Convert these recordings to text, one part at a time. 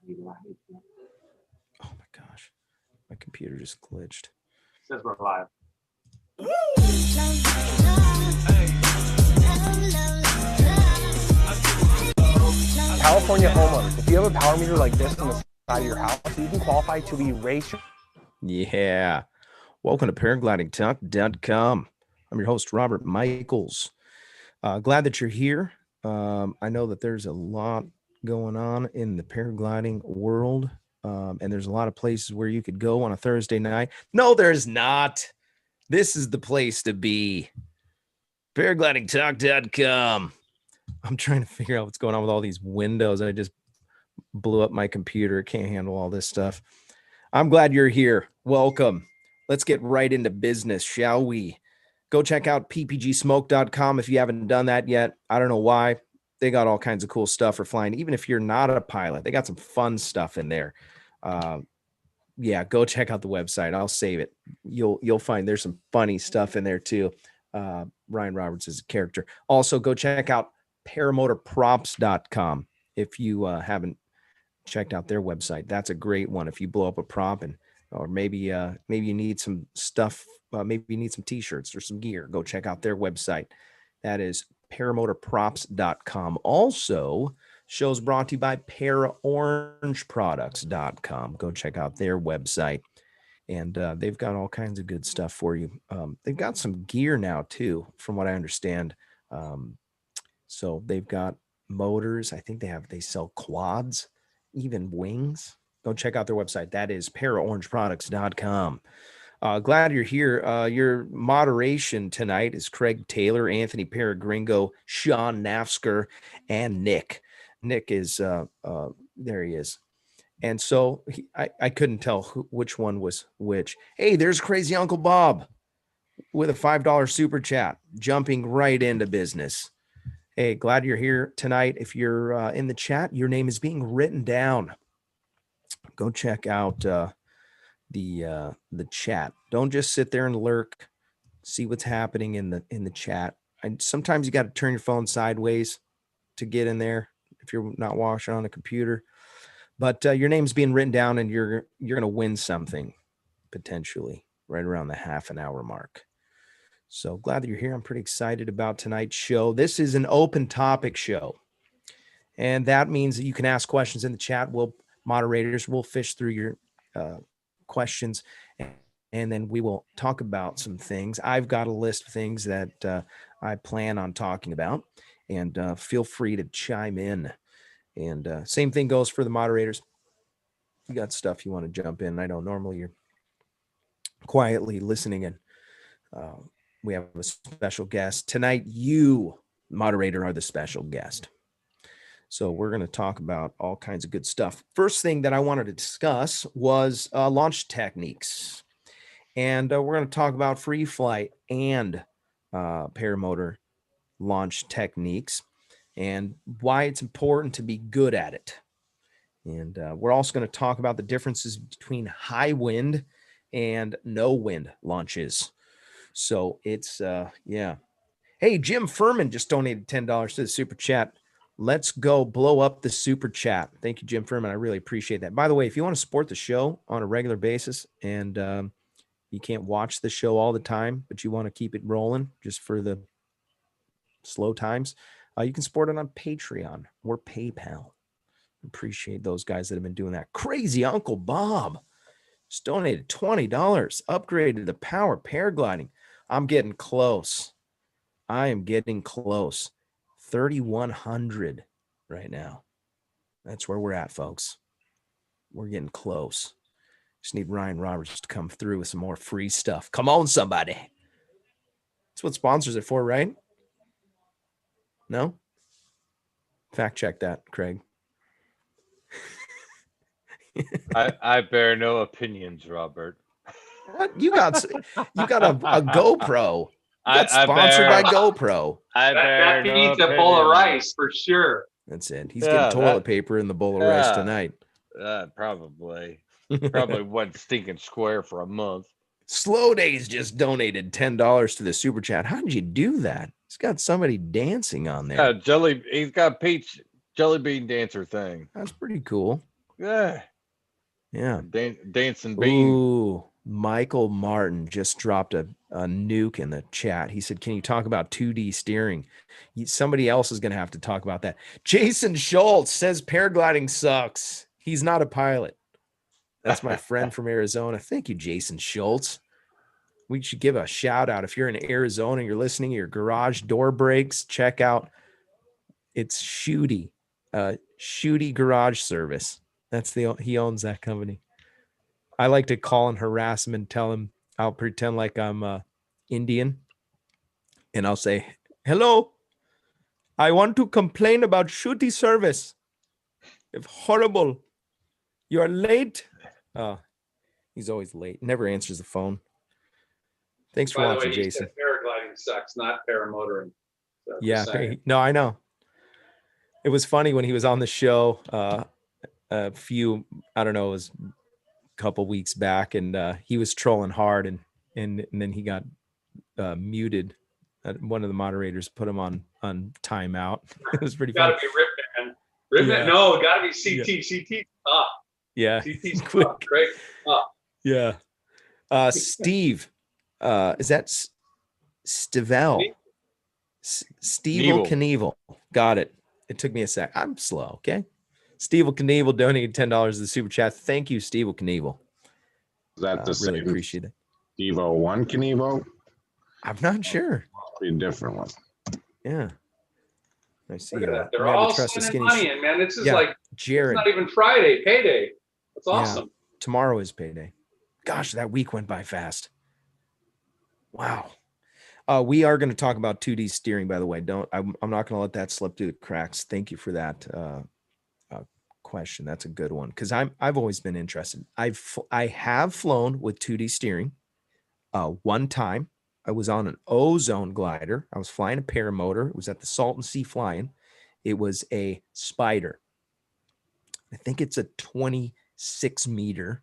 Oh my gosh. My computer just glitched. Says we're live. California homeowners, if you have a power meter like this on the side of your house, you can qualify to erase your... Yeah. Welcome to paraglidingtalk.com. I'm your host, Robert Michaels. Glad that you're here. I know that there's a lot going on in the paragliding world, and there's a lot of places where you could go on a Thursday night. No, there's not. This is the place to be. Paraglidingtalk.com. I'm trying to figure out what's going on with all these windows. I just blew up my computer. It can't handle all this stuff. I'm glad you're here. Welcome. Let's get right into business, shall we? Go check out ppgsmoke.com if you haven't done that yet. I don't know why. They got all kinds of cool stuff for flying. Even if you're not a pilot, they got some fun stuff in there. Yeah, go check out the website. I'll save it. You'll find there's some funny stuff in there too. Ryan Roberts is a character. Also, go check out paramotorprops.com if you haven't checked out their website. That's a great one. If you blow up a prop or maybe you need some stuff, maybe you need some t-shirts or some gear, go check out their website. That is paramotorprops.com. Also, shows brought to you by paraorangeproducts.com. Go check out their website. And they've got all kinds of good stuff for you. They've got some gear now too, from what I understand. So they've got motors. I think they sell quads, even wings. Go check out their website. That is paraorangeproducts.com. Glad you're here. Your moderation tonight is Craig Taylor, Anthony Peregringo, Sean Nafsker, and Nick. Nick is, there he is. And so I couldn't tell which one was which. Hey, there's Crazy Uncle Bob with a $5 super chat, jumping right into business. Hey, glad you're here tonight. If you're in the chat, your name is being written down. Go check out the chat. Don't just sit there and lurk. See what's happening in the chat. And sometimes you got to turn your phone sideways to get in there if you're not watching on a computer. But your name's being written down, and you're going to win something potentially right around the half an hour mark. So glad that you're here. I'm pretty excited about tonight's show. This is an open topic show, and that means that you can ask questions in the chat. Moderators will fish through your questions, and then we will talk about some things. I've got a list of things that I plan on talking about, and feel free to chime in. And same thing goes for the moderators. You got stuff you want to jump in. I know normally you're quietly listening, and we have a special guest. Tonight, you, moderator, are the special guest. So we're going to talk about all kinds of good stuff. First thing that I wanted to discuss was launch techniques. And we're going to talk about free flight and paramotor launch techniques, and why it's important to be good at it. And we're also going to talk about the differences between high wind and no wind launches. So it's, yeah. Hey, Jim Furman just donated $10 to the super chat. Let's go blow up the super chat. Thank you, Jim Furman. I really appreciate that. By the way, if you want to support the show on a regular basis, and you can't watch the show all the time, but you want to keep it rolling just for the slow times, you can support it on Patreon or PayPal. Appreciate those guys that have been doing that. Crazy Uncle Bob just donated $20, upgraded the power paragliding. I'm getting close. I am getting close. 3,100 right now. That's where we're at, folks. We're getting close. Just need Ryan Roberts to come through with some more free stuff. Come on, somebody. That's what sponsors are for, right? No? Fact check that, Craig. I bear no opinions, Robert. What? You got a GoPro. You got sponsored by GoPro. That beats a bowl of rice for sure. That's it. He's getting toilet paper in the bowl of rice tonight. Probably went stinking square for a month. Slow Days just donated $10 to the super chat. How did you do that? He's got somebody dancing on there. He's got Pete's jelly bean dancer thing. That's pretty cool. Yeah. Yeah. Dancing bean. Ooh, Michael Martin just dropped a nuke in the chat. He said, "Can you talk about 2D steering?" Somebody else is going to have to talk about that. Jason Schultz says paragliding sucks. He's not a pilot. That's my friend from Arizona. Thank you, Jason Schultz. We should give a shout out. If you're in Arizona and you're listening, your garage door breaks, check out. It's Shooty Garage Service. He owns that company. I like to call and harass him and tell him, I'll pretend like I'm Indian and I'll say, "Hello, I want to complain about Shooty service. If horrible. You are late." He's always late. Never answers the phone. Thanks for By the watching, way, he Jason. said paragliding sucks, not paramotoring. So Yeah, just saying. no, I know. It was funny when he was on the show a few, I don't know, it was a couple weeks back, and he was trolling hard, and then he got muted. One of the moderators put him on timeout. It was pretty Gotta funny. be Ripman. Ripman, Yeah. no, gotta be CT up. Yeah. CT's Quick. up, great up. Yeah. Steve, is that Stivel? Steve Knievel. Knievel. Got it. It took me a sec. I'm slow. Okay. Steve Knievel donated $10 to the super chat. Thank you, Steve Knievel. Is that the Really same appreciate it. Evo 1 Knievel? I'm not sure. Must be a different one. Yeah. I see. Look at that. They're Never all trust a spending skinny money in, man. This is Yeah, like, it's Jared. not even Friday, payday. That's Yeah. awesome. Tomorrow is payday. Gosh, that week went by fast. Wow. We are going to talk about 2D steering, by the way. I'm not going to let that slip through the cracks. Thank you for that question. That's a good one because I've always been interested. I have flown with 2D steering. One time, I was on an ozone glider. I was flying a paramotor. It was at the Salton Sea Flying. It was a Spider. I think it's a 26 meter.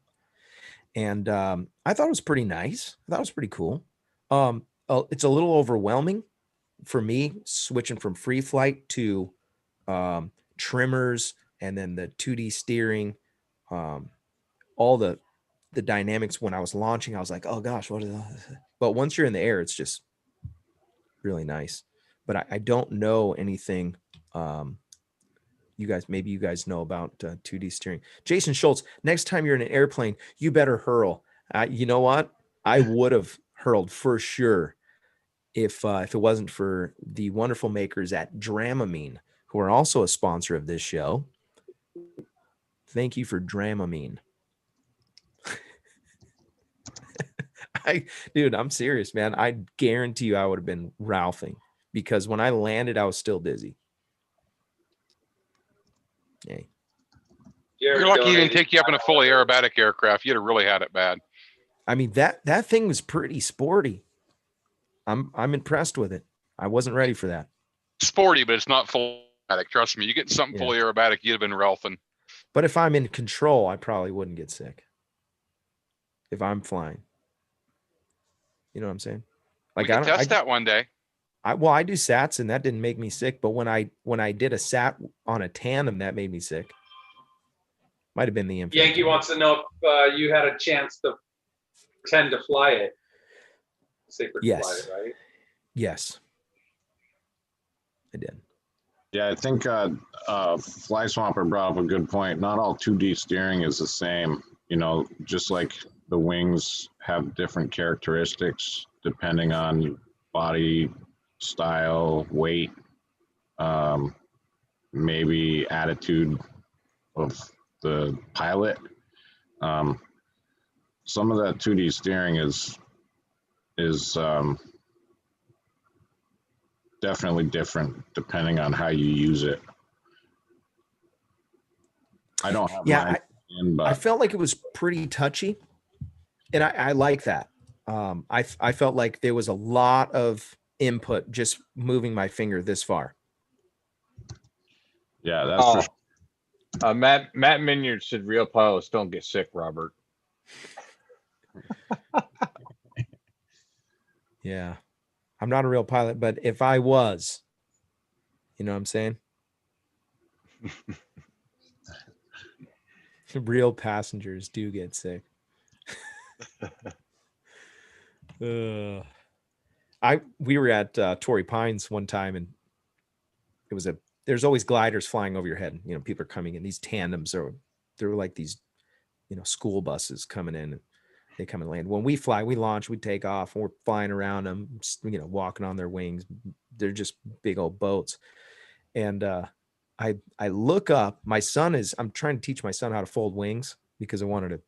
And I thought it was pretty nice. I thought it was pretty cool. It's a little overwhelming for me switching from free flight to trimmers and then the 2D steering, all the dynamics. When I was launching, I was like, oh gosh, what is that? But once you're in the air, it's just really nice. But I don't know anything. Maybe you guys know about 2D steering. Jason Schultz, next time you're in an airplane, you better hurl. You know what? I would have hurled for sure if it wasn't for the wonderful makers at Dramamine, who are also a sponsor of this show. Thank you for Dramamine. Dude, I'm serious, man. I guarantee you I would have been Ralphing because when I landed, I was still dizzy. Hey. You're lucky he didn't take you up in a fully aerobatic aircraft. You'd have really had it bad. I mean, that thing was pretty sporty. I'm impressed with it. I wasn't ready for that. Sporty, but it's not full aerobatic. Trust me, you get something fully aerobatic, you'd have been Ralphing. But if I'm in control, I probably wouldn't get sick. If I'm flying. You know what I'm saying? Like we can test that one day. I do SATs and that didn't make me sick, but when I did a SAT on a tandem, that made me sick. Might have been the infant. Yankee wants to know if you had a chance to pretend to fly it. Yes. Fly it, right? Yes. I did. Yeah, I think Fly Swamper brought up a good point. Not all 2D steering is the same. You know, just like the wings have different characteristics depending on body style, weight, maybe attitude of the pilot. Some of that 2D steering is definitely different depending on how you use it. I don't have but I felt like it was pretty touchy, and I like that. I felt like there was a lot of input just moving my finger this far. Yeah, that's for sure. Matt Minyard said real pilots don't get sick, Robert. Yeah. I'm not a real pilot, but if I was, you know what I'm saying? Real passengers do get sick. We were at Torrey Pines one time, and it was there's always gliders flying over your head. You know, people are coming in these tandems, or they're like these, you know, school buses coming in. And they come and land. When we fly, we launch, we take off, and we're flying around them, you know, walking on their wings. They're just big old boats. And I look up. I'm trying to teach my son how to fold wings because I wanted to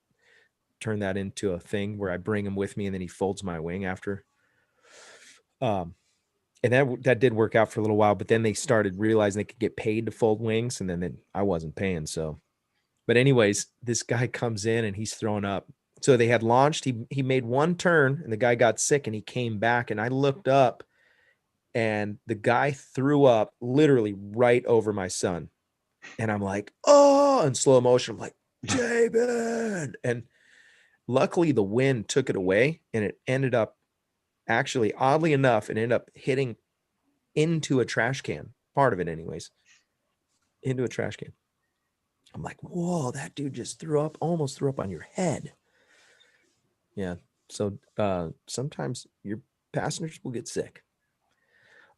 turn that into a thing where I bring him with me and then he folds my wing after. And that did work out for a little while, but then they started realizing they could get paid to fold wings, and then I wasn't paying. So, but anyways, this guy comes in and he's throwing up. So they had launched. He made one turn and the guy got sick and he came back, and I looked up and the guy threw up literally right over my son. And I'm like, oh, in slow motion. I'm like, David. And luckily the wind took it away, and it ended up actually, oddly enough, it ended up hitting into a trash can. Part of it anyways, into a trash can. I'm like, whoa, that dude just almost threw up on your head. Yeah. So sometimes your passengers will get sick.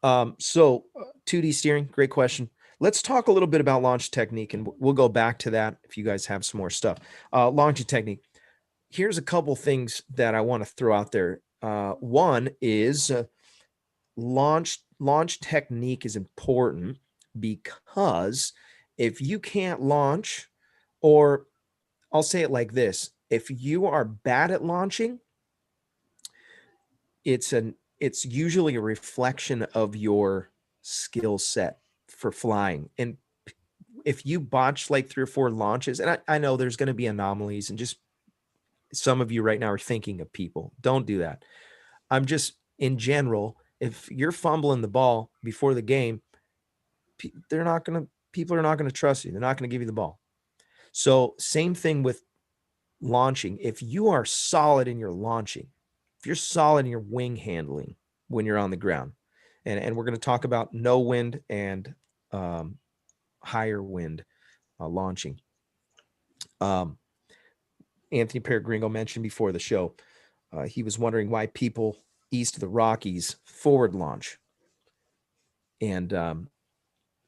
So 2D steering, great question. Let's talk a little bit about launch technique, and we'll go back to that if you guys have some more stuff. Launch technique. Here's a couple things that I want to throw out there. One is launch technique is important because if you can't launch, or I'll say it like this, if you are bad at launching, it's usually a reflection of your skill set for flying. And if you botch like 3 or 4 launches, and I know there's going to be anomalies, and just some of you right now are thinking of people. Don't do that. I'm just, in general, if you're fumbling the ball before the game, people are not going to trust you. They're not going to give you the ball. So same thing with launching. If you are solid in your launching, if you're solid in your wing handling when you're on the ground, and we're going to talk about no wind and higher wind launching. Anthony Peregrino mentioned before the show, he was wondering why people east of the Rockies forward launch. And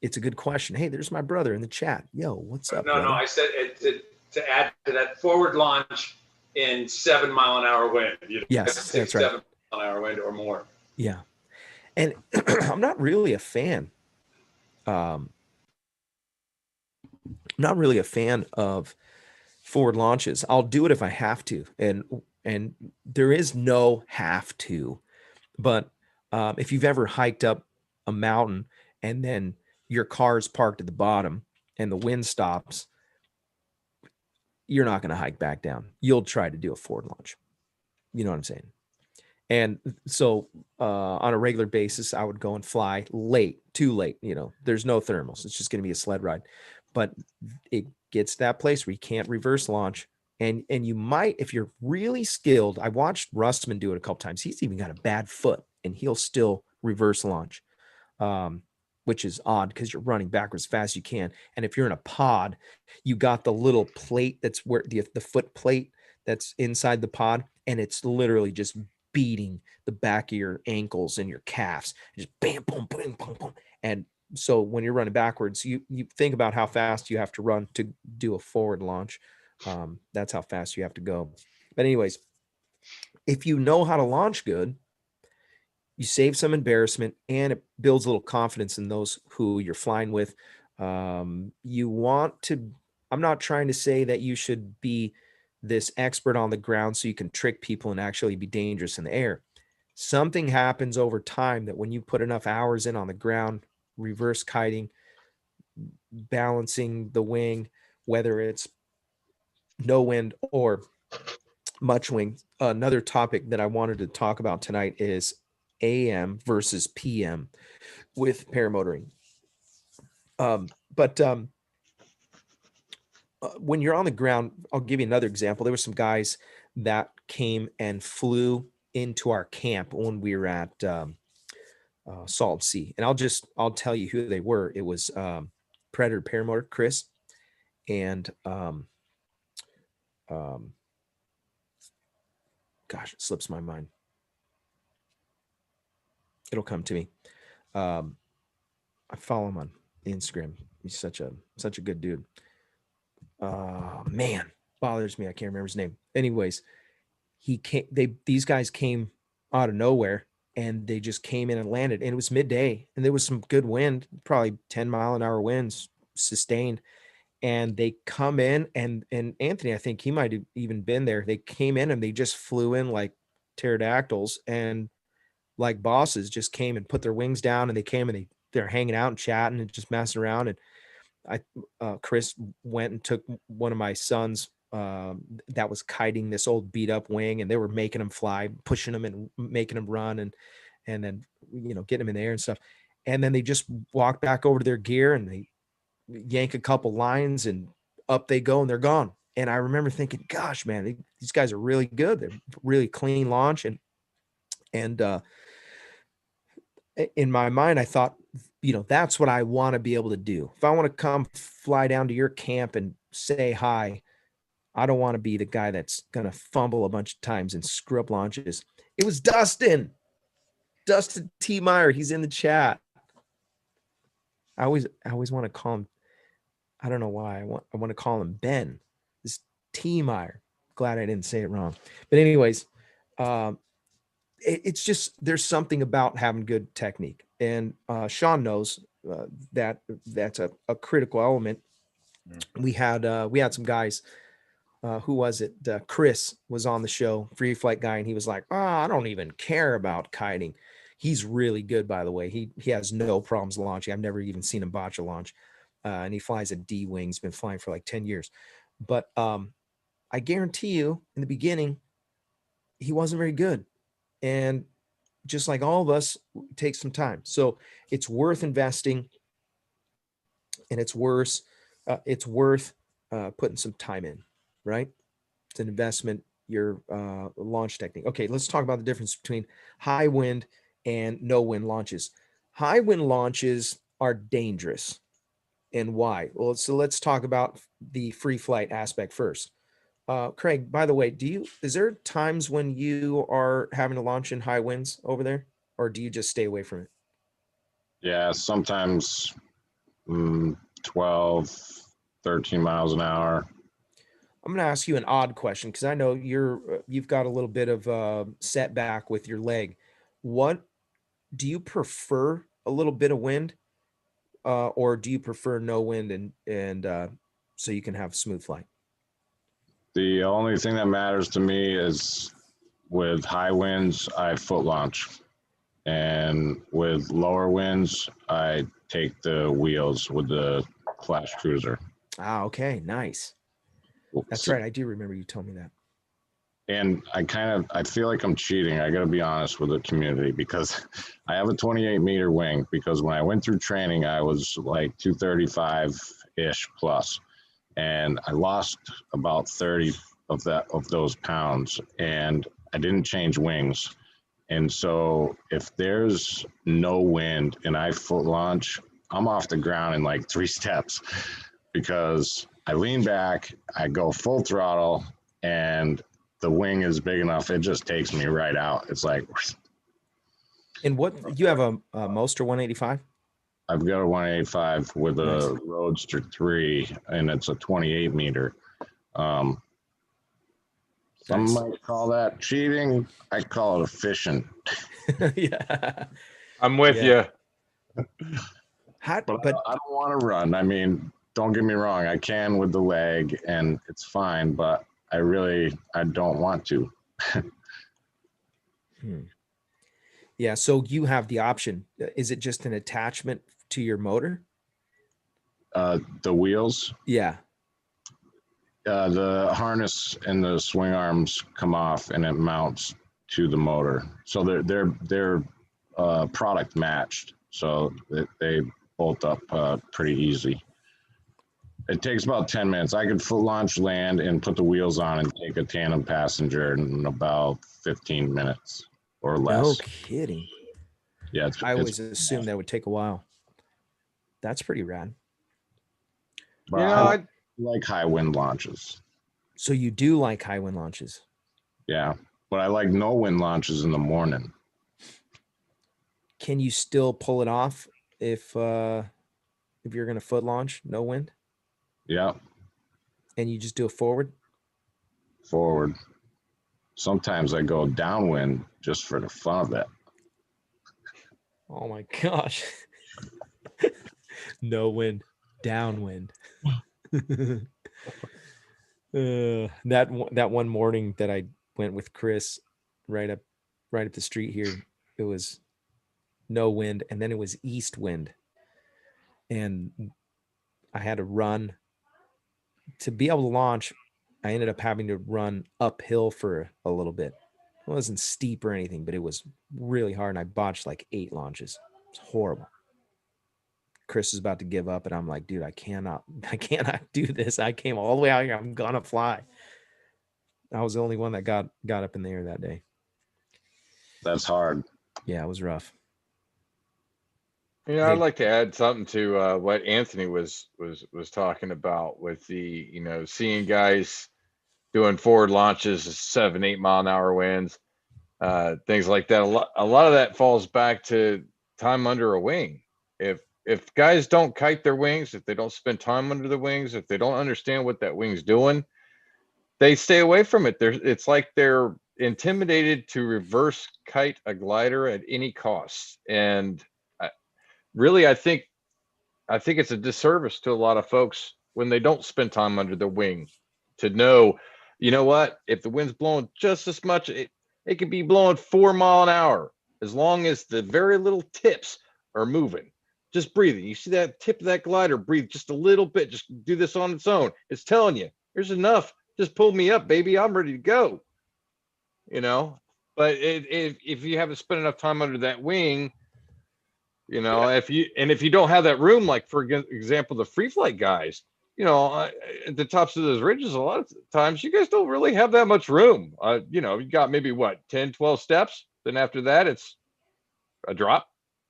it's a good question. Hey, there's my brother in the chat. Yo, what's up? No, I said to add to that, forward launch in 7 mile an hour wind. Yes, that's right. 7 mile an hour wind or more. Yeah. And I'm not really a fan. Not really a fan of forward launches. I'll do it if I have to. And there is no have to. But if you've ever hiked up a mountain and then your car's parked at the bottom and the wind stops, you're not going to hike back down. You'll try to do a forward launch. You know what I'm saying? And so on a regular basis, I would go and fly too late. You know, there's no thermals. It's just going to be a sled ride. But it gets to that place where you can't reverse launch. And you might, if you're really skilled, I watched Rustman do it a couple times. He's even got a bad foot and he'll still reverse launch, which is odd because you're running backwards as fast as you can. And if you're in a pod, you got the little plate that's where the foot plate that's inside the pod, and it's literally just beating the back of your ankles and your calves. Just bam, boom, boom, boom, boom. And so when you're running backwards, you think about how fast you have to run to do a forward launch. That's how fast you have to go. But anyways, if you know how to launch good, you save some embarrassment and it builds a little confidence in those who you're flying with. You want to, I'm not trying to say that you should be this expert on the ground so you can trick people and actually be dangerous in the air. Something happens over time that when you put enough hours in on the ground, reverse kiting, balancing the wing, whether it's no wind or much wing. Another topic that I wanted to talk about tonight is AM versus PM with paramotoring. But when you're on the ground, I'll give you another example. There were some guys that came and flew into our camp when we were at Salt Sea. And I'll tell you who they were. It was Predator Paramotor, Chris, and Gosh, it slips my mind. It'll come to me. I follow him on Instagram. He's such a good dude. Man, bothers me. I can't remember his name. Anyways, these guys came out of nowhere and they just came in and landed, and it was midday and there was some good wind, probably 10-mile-an-hour winds sustained. And they come in and Anthony, I think he might have even been there. They came in and they just flew in like pterodactyls, and like bosses just came and put their wings down, and they came and they're hanging out and chatting and just messing around. And Chris went and took one of my sons that was kiting this old beat up wing, and they were making him fly, pushing him and making him run, and then, getting him in the air and stuff. And then they just walk back over to their gear and they yank a couple lines and up they go and they're gone. And I remember thinking, gosh, man, these guys are really good. They're really clean launch. And in my mind, I thought, that's what I want to be able to do. If I want to come fly down to your camp and say hi, I don't want to be the guy that's going to fumble a bunch of times and screw up launches. It was Dustin T. Meyer. He's in the chat. I always want to call him, I don't know why. I want to call him Ben. This T. Meyer. Glad I didn't say it wrong. But anyways, it's just, there's something about having good technique. And Sean knows that that's a critical element. We had some guys, who was it? Chris was on the show, free flight guy. And he was like, I don't even care about kiting. He's really good, by the way. He has no problems launching. I've never even seen him botch a launch. And he flies a D wing. He's been flying for like 10 years. But I guarantee you, in the beginning, he wasn't very good. And just like all of us, it takes some time. So it's worth investing, and it's worth putting some time in, right? It's an investment, your launch technique. Okay, let's talk about the difference between high wind and no wind launches. High wind launches are dangerous. And why? Well, so let's talk about the free flight aspect first. Craig, by the way, is there times when you are having to launch in high winds over there, or do you just stay away from it? Yeah, sometimes 12, 13 miles an hour. I'm going to ask you an odd question, because I know you've got a little bit of setback with your leg. What do you prefer, a little bit of wind, or do you prefer no wind and so you can have smooth flight? The only thing that matters to me is with high winds, I foot launch. And with lower winds, I take the wheels with the Flash Cruiser. Okay, nice. That's right. I do remember you told me that. And I feel like I'm cheating. I got to be honest with the community, because I have a 28-meter wing, because when I went through training, I was like 235-ish plus. And I lost about 30 of those pounds, and I didn't change wings. And so if there's no wind and I foot launch, I'm off the ground in like 3 steps, because I lean back, I go full throttle, and the wing is big enough, it just takes me right out. It's like. And what, you have a Moster 185? I've got a 185 with a Roadster 3, and it's a 28-meter. Some might call that cheating. I call it efficient. Yeah, I'm with you. But I don't want to run. I mean, don't get me wrong. I can with the leg, and it's fine, but I don't want to. Yeah, so you have the option. Is it just an attachment to your motor? The wheels? Yeah. The harness and the swing arms come off, and it mounts to the motor. So they're product matched. So they bolt up pretty easy. It takes about 10 minutes. I could full launch, land, and put the wheels on and take a tandem passenger in about 15 minutes or less. No kidding. Yeah, I always assumed that would take a while. That's pretty rad. But I like high wind launches. So you do like high wind launches? Yeah, but I like no wind launches in the morning. Can you still pull it off if you're going to foot launch, no wind, Yeah, and you just do a forward? forward. Sometimes I go downwind just for the fun of it. Oh my gosh. No wind, downwind. That one morning that I went with Chris right up the street here, it was no wind, and then it was east wind, and I had to run to be able to launch. I ended up having to run uphill for a little bit. It wasn't steep or anything, but it was really hard, and I botched like 8 launches. It's horrible. Chris is about to give up, and I'm like, dude, I cannot do this. I came all the way out here. I'm gonna fly. I was the only one that got up in the air that day. That's hard. Yeah, it was rough. You know, I'd like to add something to what Anthony was talking about with the, seeing guys doing forward launches, 7-8 mile an hour winds, things like that. A lot of that falls back to time under a wing. If guys don't kite their wings, if they don't spend time under the wings, if they don't understand what that wing's doing, they stay away from it. It's like they're intimidated to reverse kite a glider at any cost. And really, I think it's a disservice to a lot of folks when they don't spend time under the wing to know, you know what, if the wind's blowing just as much, it could be blowing 4 mile an hour, as long as the very little tips are moving. Just breathing. You see that tip of that glider, breathe just a little bit, just do this on its own. It's telling you, there's enough. Just pull me up, baby. I'm ready to go. But if you haven't spent enough time under that wing, if you don't have that room, like for example, the free flight guys, at the tops of those ridges, a lot of times you guys don't really have that much room. You got maybe 10, 12 steps. Then after that, it's a drop.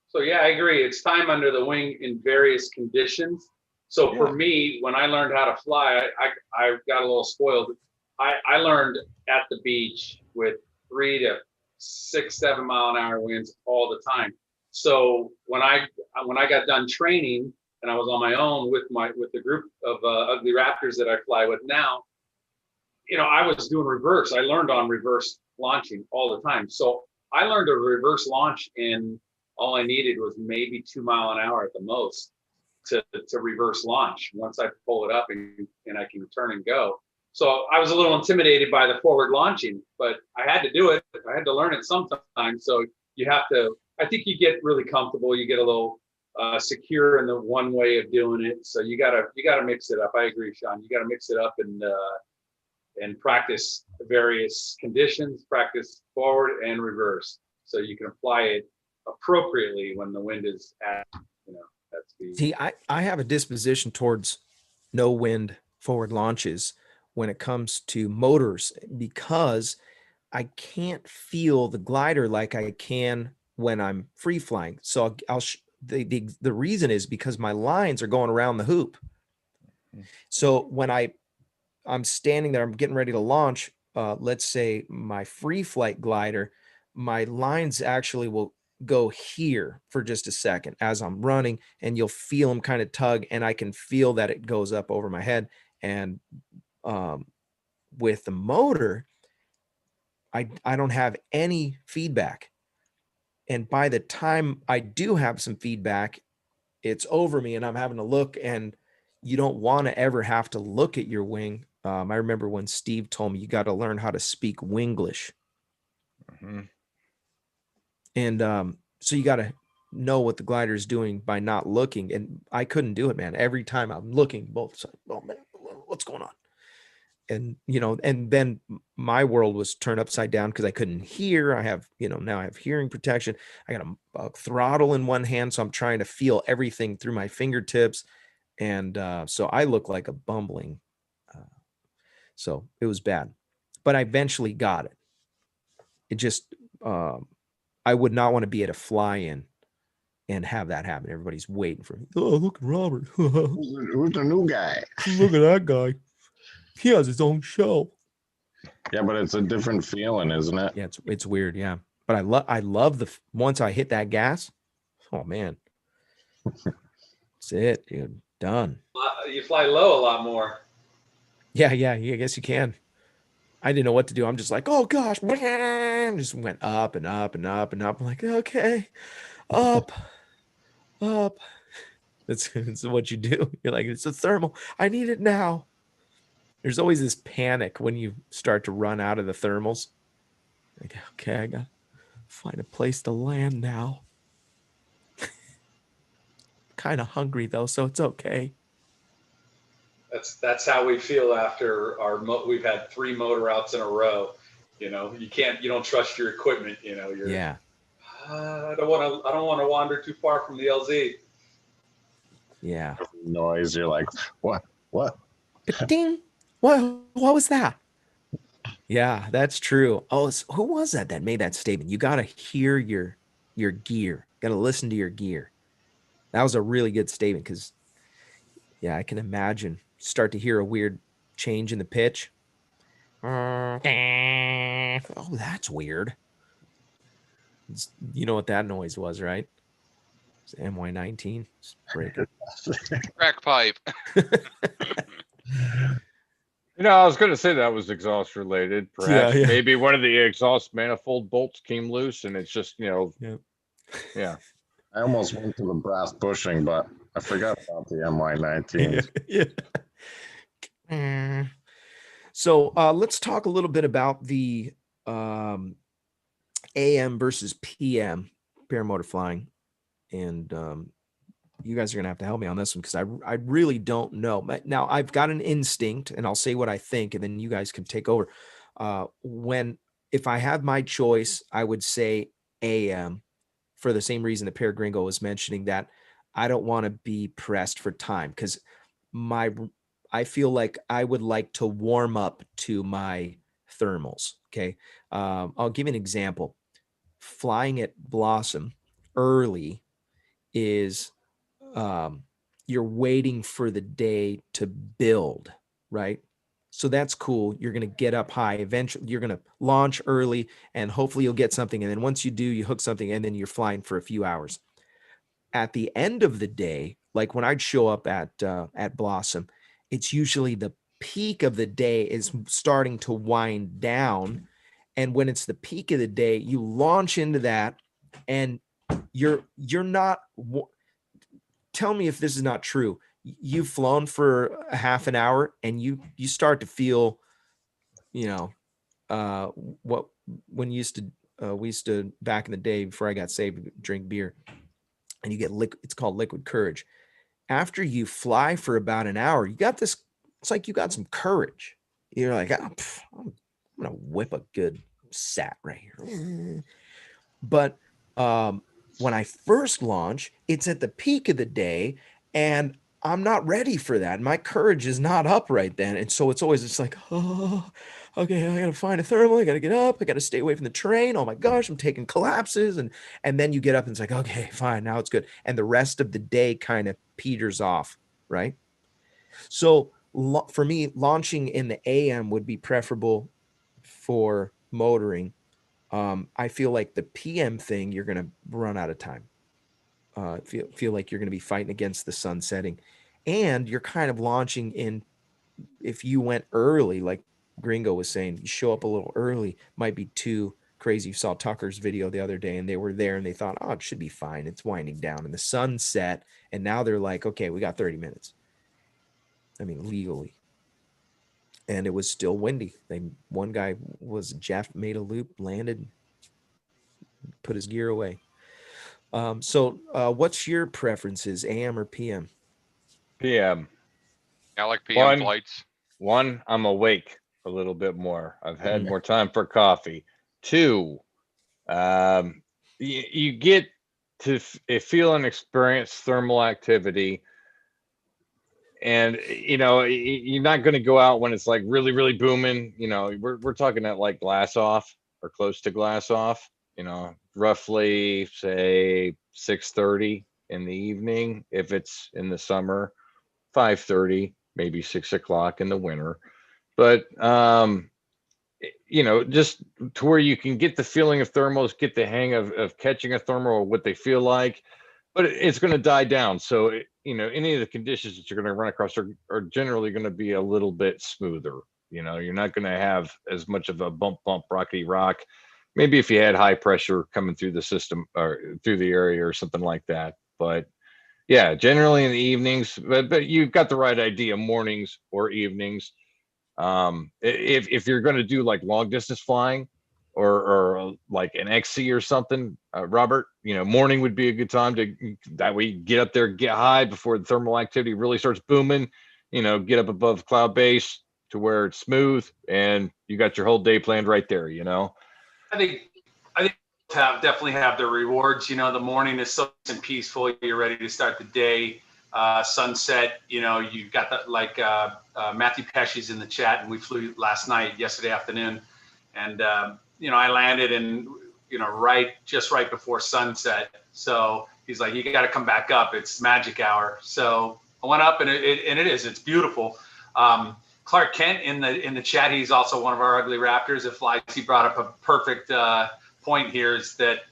So yeah, I agree. It's time under the wing in various conditions. So for me, when I learned how to fly, I got a little spoiled. I learned at the beach with 3 to 6, 7 mile an hour winds all the time. So when I got done training and I was on my own with the group of Ugly Raptors that I fly with now, I was doing reverse. I learned on reverse launching all the time. So I learned a reverse launch, and all I needed was maybe 2 mile an hour at the most to reverse launch. Once I pull it up and I can turn and go. So I was a little intimidated by the forward launching, but I had to do it. I had to learn it sometime. So you have to, I think you get really comfortable. You get a little secure in the one way of doing it. So you gotta mix it up. I agree, Sean. You gotta mix it up and practice various conditions, practice forward and reverse, so you can apply it appropriately when the wind is at, that speed. See, I have a disposition towards no wind forward launches when it comes to motors, because I can't feel the glider like I can when I'm free flying. So the reason is because my lines are going around the hoop. So when I'm standing there, I'm getting ready to launch, let's say my free flight glider, my lines actually will go here for just a second as I'm running, and you'll feel them kind of tug, and I can feel that it goes up over my head. And with the motor, I don't have any feedback. And by the time I do have some feedback, it's over me and I'm having to look, and you don't want to ever have to look at your wing. I remember when Steve told me you got to learn how to speak Winglish. Mm-hmm. And so you got to know what the glider is doing by not looking. And I couldn't do it, man. Every time I'm looking both sides, oh man, what's going on? And, and then my world was turned upside down because I couldn't hear. I have, now I have hearing protection. I got a throttle in one hand, so I'm trying to feel everything through my fingertips. And so I look like a bumbling. So it was bad, but I eventually got it. It just, I would not want to be at a fly-in and have that happen. Everybody's waiting for me. Oh, look at Robert. Who's the new guy? Look at that guy. He has his own show. Yeah, but it's a different feeling, isn't it? Yeah, it's weird. Yeah, but I love once I hit that gas. Oh man, that's it, dude. Done. You fly low a lot more. Yeah, I guess you can. I didn't know what to do. I'm just like, oh gosh, just went up and up and up and up. I'm like, okay, up. That's what you do. You're like, it's a thermal. I need it now. There's always this panic when you start to run out of the thermals. Like, okay, I gotta find a place to land now. Kind of hungry though, so it's okay. That's how we feel after we've had 3 motor outs in a row. You don't trust your equipment. Yeah. I don't want to wander too far from the LZ. Yeah. Noise. You're like, what? Ding. What was that? Yeah, that's true. Oh, who was that made that statement? You got to hear your gear. Got to listen to your gear. That was a really good statement because, yeah, I can imagine start to hear a weird change in the pitch. Oh, that's weird. You know what that noise was, right? It's MY19 breaker. Crack pipe. I was going to say that was exhaust related. Perhaps Yeah. maybe one of the exhaust manifold bolts came loose and it's just, yeah. I almost went to the brass bushing, but I forgot about the MY19. Yeah. So let's talk a little bit about the AM versus PM paramotor flying. And you guys are going to have to help me on this one because I really don't know. Now, I've got an instinct, and I'll say what I think, and then you guys can take over. If I have my choice, I would say AM for the same reason that Gringo was mentioning, that I don't want to be pressed for time because I feel like I would like to warm up to my thermals. Okay. I'll give you an example. Flying at Blossom early is you're waiting for the day to build, right? So that's cool. You're going to get up high. Eventually, you're going to launch early and hopefully you'll get something. And then once you do, you hook something and then you're flying for a few hours. At the end of the day, like when I'd show up at Blossom, it's usually the peak of the day is starting to wind down. And when it's the peak of the day, you launch into that and you're not, tell me if this is not true. You've flown for a half an hour and you start to feel, what when we used to back in the day before I got saved, drink beer and you get it's called liquid courage. After you fly for about an hour, you got this, it's like you got some courage. You're like, I'm going to whip a good sat right here. But when I first launch, it's at the peak of the day and I'm not ready for that. My courage is not up right then. And so it's always just like, oh, okay, I got to find a thermal. I got to get up. I got to stay away from the terrain. Oh my gosh, I'm taking collapses. And then you get up and it's like, okay, fine. Now it's good. And the rest of the day kind of peters off, right? So for me, launching in the AM would be preferable for motoring. I feel like the PM thing, you're going to run out of time. Feel like you're going to be fighting against the sun setting, and you're kind of launching in. If you went early, like Gringo was saying, you show up a little early, might be too crazy. You saw Tucker's video the other day, and they were there, and they thought, oh, it should be fine. It's winding down, and the sun set, and now they're like, okay, we got 30 minutes. I mean, legally. And it was still windy. One guy was Jeff, made a loop, landed, put his gear away. So what's your preferences, AM or PM? PM. I like PM flights. One, I'm awake a little bit more. I've had more time for coffee. Two, you get to feel and experience thermal activity. And, you're not going to go out when it's like really, really booming. We're talking at like glass off or close to glass off, roughly say 6:30 in the evening. If it's in the summer, 5:30, maybe 6 o'clock in the winter. but just to where you can get the feeling of thermals, get the hang of catching a thermal or what they feel like, but it's going to die down. So, any of the conditions that you're going to run across are generally going to be a little bit smoother. You're not going to have as much of a bump, rockety rock. Maybe if you had high pressure coming through the system or through the area or something like that. But yeah, generally in the evenings, but you've got the right idea, mornings or evenings. If you're going to do like long distance flying or like an XC or something, Robert, morning would be a good time that way you get up there, get high before the thermal activity really starts booming, get up above cloud base to where it's smooth and you got your whole day planned right there. I think definitely have the rewards. The morning is so nice and peaceful. You're ready to start the day. Sunset, you've got that, like Matthew Pesci's in the chat, and we flew yesterday afternoon, and I landed in just right before sunset. So he's like, you got to come back up. It's magic hour. So I went up, and it's beautiful. Clark Kent in the chat, he's also one of our ugly raptors that flies. He brought up a perfect point here, is that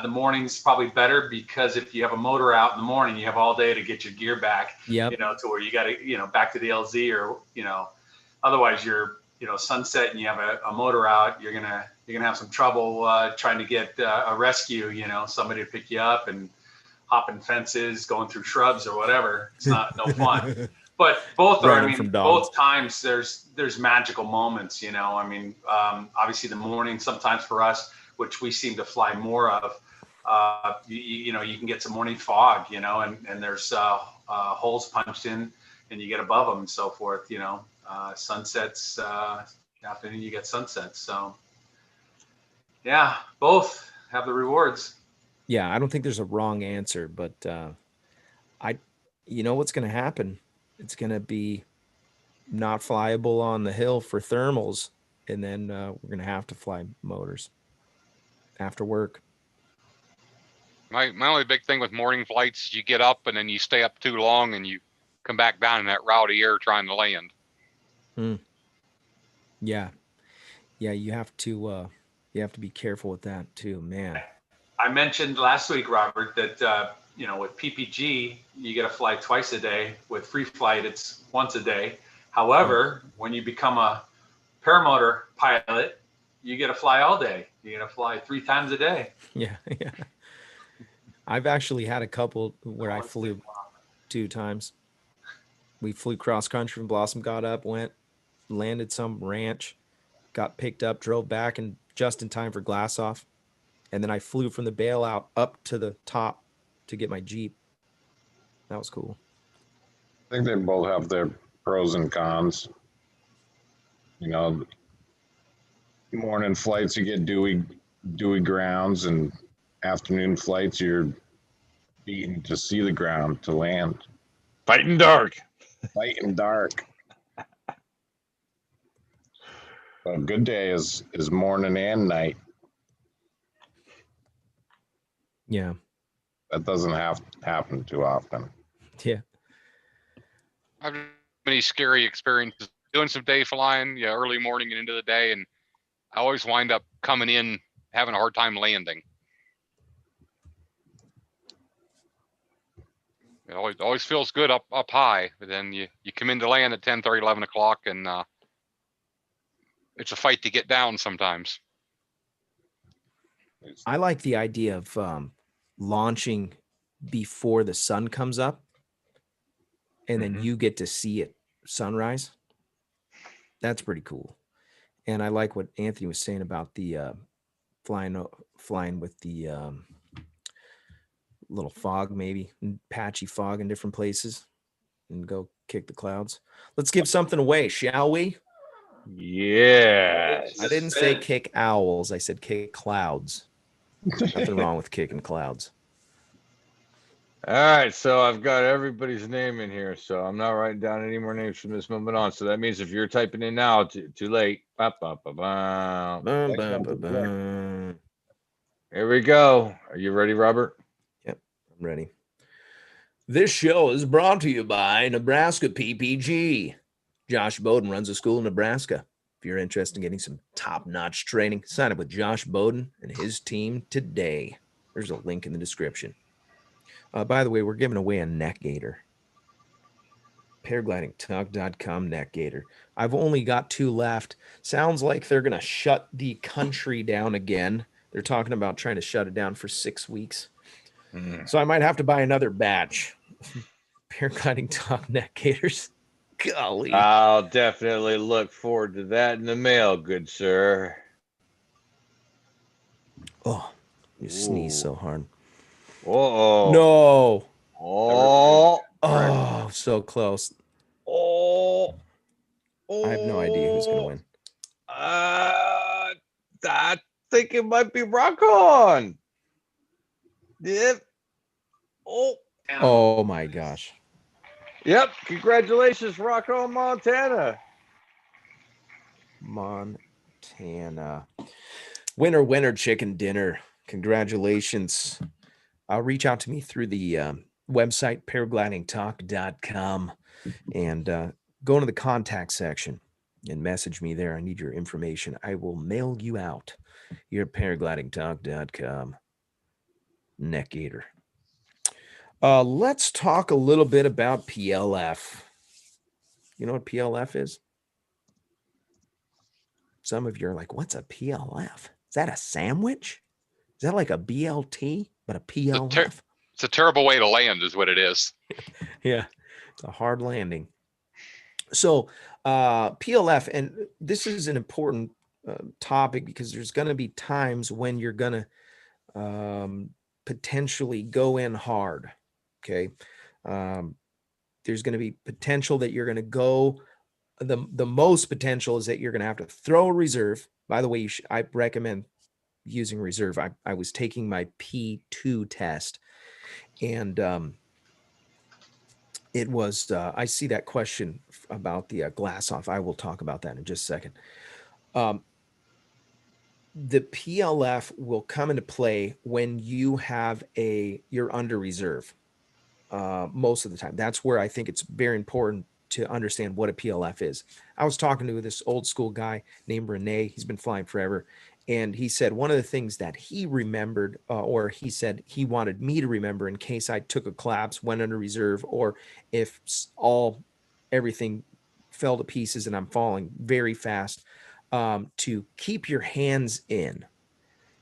the morning's probably better because if you have a motor out in the morning, you have all day to get your gear back. Yep. To where you got to back to the LZ, or otherwise you're sunset and you have a motor out, you're gonna have some trouble trying to get a rescue, somebody to pick you up, and hopping fences, going through shrubs or whatever. It's no fun. But both are, both times there's magical moments, obviously the morning sometimes for us, which we seem to fly more of, you can get some morning fog, and there's holes punched in and you get above them and so forth, sunsets, afternoon you get sunsets. So yeah, both have the rewards. Yeah, I don't think there's a wrong answer, but what's going to happen? It's going to be not flyable on the hill for thermals, and then we're going to have to fly motors after work. My only big thing with morning flights, you get up and then you stay up too long and you come back down in that rowdy air trying to land. Yeah, you have to be careful with that too, man. I mentioned last week, Robert, that with PPG you get to fly twice a day. With free flight, it's once a day. However, when you become a paramotor pilot, you get to fly all day. You get to fly 3 times a day. Yeah. I've actually had a couple where I flew 2 times. We flew cross country from Blossom, got up, went, landed some ranch, got picked up, drove back, and just in time for glass off. And then I flew from the bailout up to the top to get my Jeep. That was cool. I think they both have their pros and cons. Morning flights, you get dewy grounds, and afternoon flights, you're beating to see the ground to land. Fighting dark. A good day is morning and night. Yeah. That doesn't happen too often. Yeah. I've had many scary experiences doing some day flying, early morning and into the day, and I always wind up coming in having a hard time landing. It always feels good up high, but then you come in to land at 10:30, 11 o'clock, and it's a fight to get down sometimes. I like the idea of launching before the sun comes up, and then you get to see it sunrise. That's pretty cool. And I like what Anthony was saying about the flying with the little fog, maybe patchy fog in different places, and go kick the clouds. Let's give something away, shall we? Yeah. I didn't say kick owls. I said kick clouds. Nothing wrong with kicking clouds. All right, so I've got everybody's name in here, so I'm not writing down any more names from this moment on. So that means if you're typing in now, too late. Here we go. Are you ready, Robert? Yep, I'm ready. This show is brought to you by Nebraska PPG. Josh Bowden runs a school in Nebraska. If you're interested in getting some top-notch training, sign up with Josh Bowden and his team today. There's a link in the description. By the way, we're giving away a neck gaiter. Paraglidingtalk.com neck gaiter. I've only got 2 left. Sounds like they're going to shut the country down again. They're talking about trying to shut it down for 6 weeks. So I might have to buy another batch. Paragliding Talk neck gaiters. Golly. I'll definitely look forward to that in the mail, good sir. Oh, you sneeze so hard. Uh-oh. No. Oh, So close. oh, I have no idea who's going to win. I think it might be Rock On. Yep. Oh my gosh. Yep. Congratulations, Rock On, Montana. Montana. Winner, chicken dinner. Congratulations. Reach out to me through the website, paraglidingtalk.com, and go into the contact section and message me there. I need your information. I will mail you out your paraglidingtalk.com neck gaiter. Let's talk a little bit about PLF. You know what PLF is? Some of you are like, what's a PLF? Is that a sandwich? Is that like a BLT, but a PLF? It's a terrible way to land is what it is. Yeah, it's a hard landing. So PLF, and this is an important topic because there's going to be times when you're going to potentially go in hard. Okay. There's going to be potential that you're going to go. The most potential is that you're going to have to throw a reserve. By the way, I recommend using reserve. I was taking my P2 test, and it was, I see that question about the glass off. I will talk about that in just a second. The PLF will come into play when you have you're under reserve most of the time. That's where I think it's very important to understand what a PLF is. I was talking to this old school guy named Renee. He's been flying forever. And he said one of the things that he remembered, or he said he wanted me to remember in case I took a collapse, went under reserve, or if everything fell to pieces and I'm falling very fast, to keep your hands in.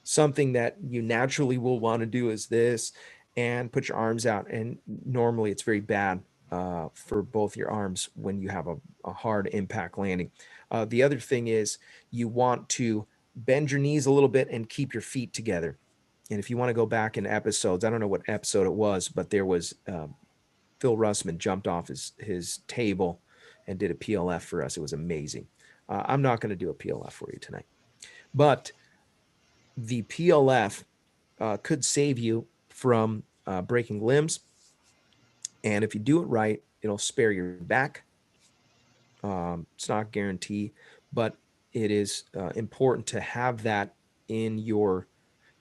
Something that you naturally will want to do is this, and put your arms out. And normally it's very bad for both your arms when you have a hard impact landing. The other thing is you want to bend your knees a little bit and keep your feet together. And if you want to go back in episodes, I don't know what episode it was, but there was Phil Russman jumped off his table and did a PLF for us. It was amazing. I'm not going to do a PLF for you tonight, but the PLF could save you from breaking limbs. And if you do it right, it'll spare your back. It's not a guarantee, but it is important to have that in your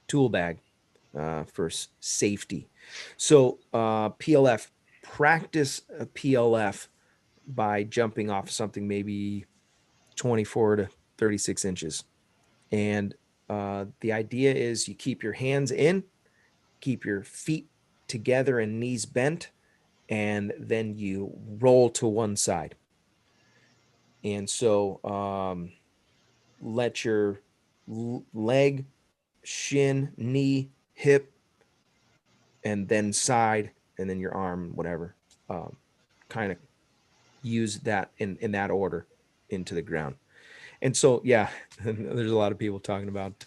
tool bag for safety. So PLF, practice a PLF by jumping off something maybe 24 to 36 inches. And the idea is you keep your hands in, keep your feet together and knees bent, and then you roll to one side. And so let your leg, shin, knee, hip, and then side, and then your arm, whatever, kind of use that in that order into the ground. And so, yeah, there's a lot of people talking about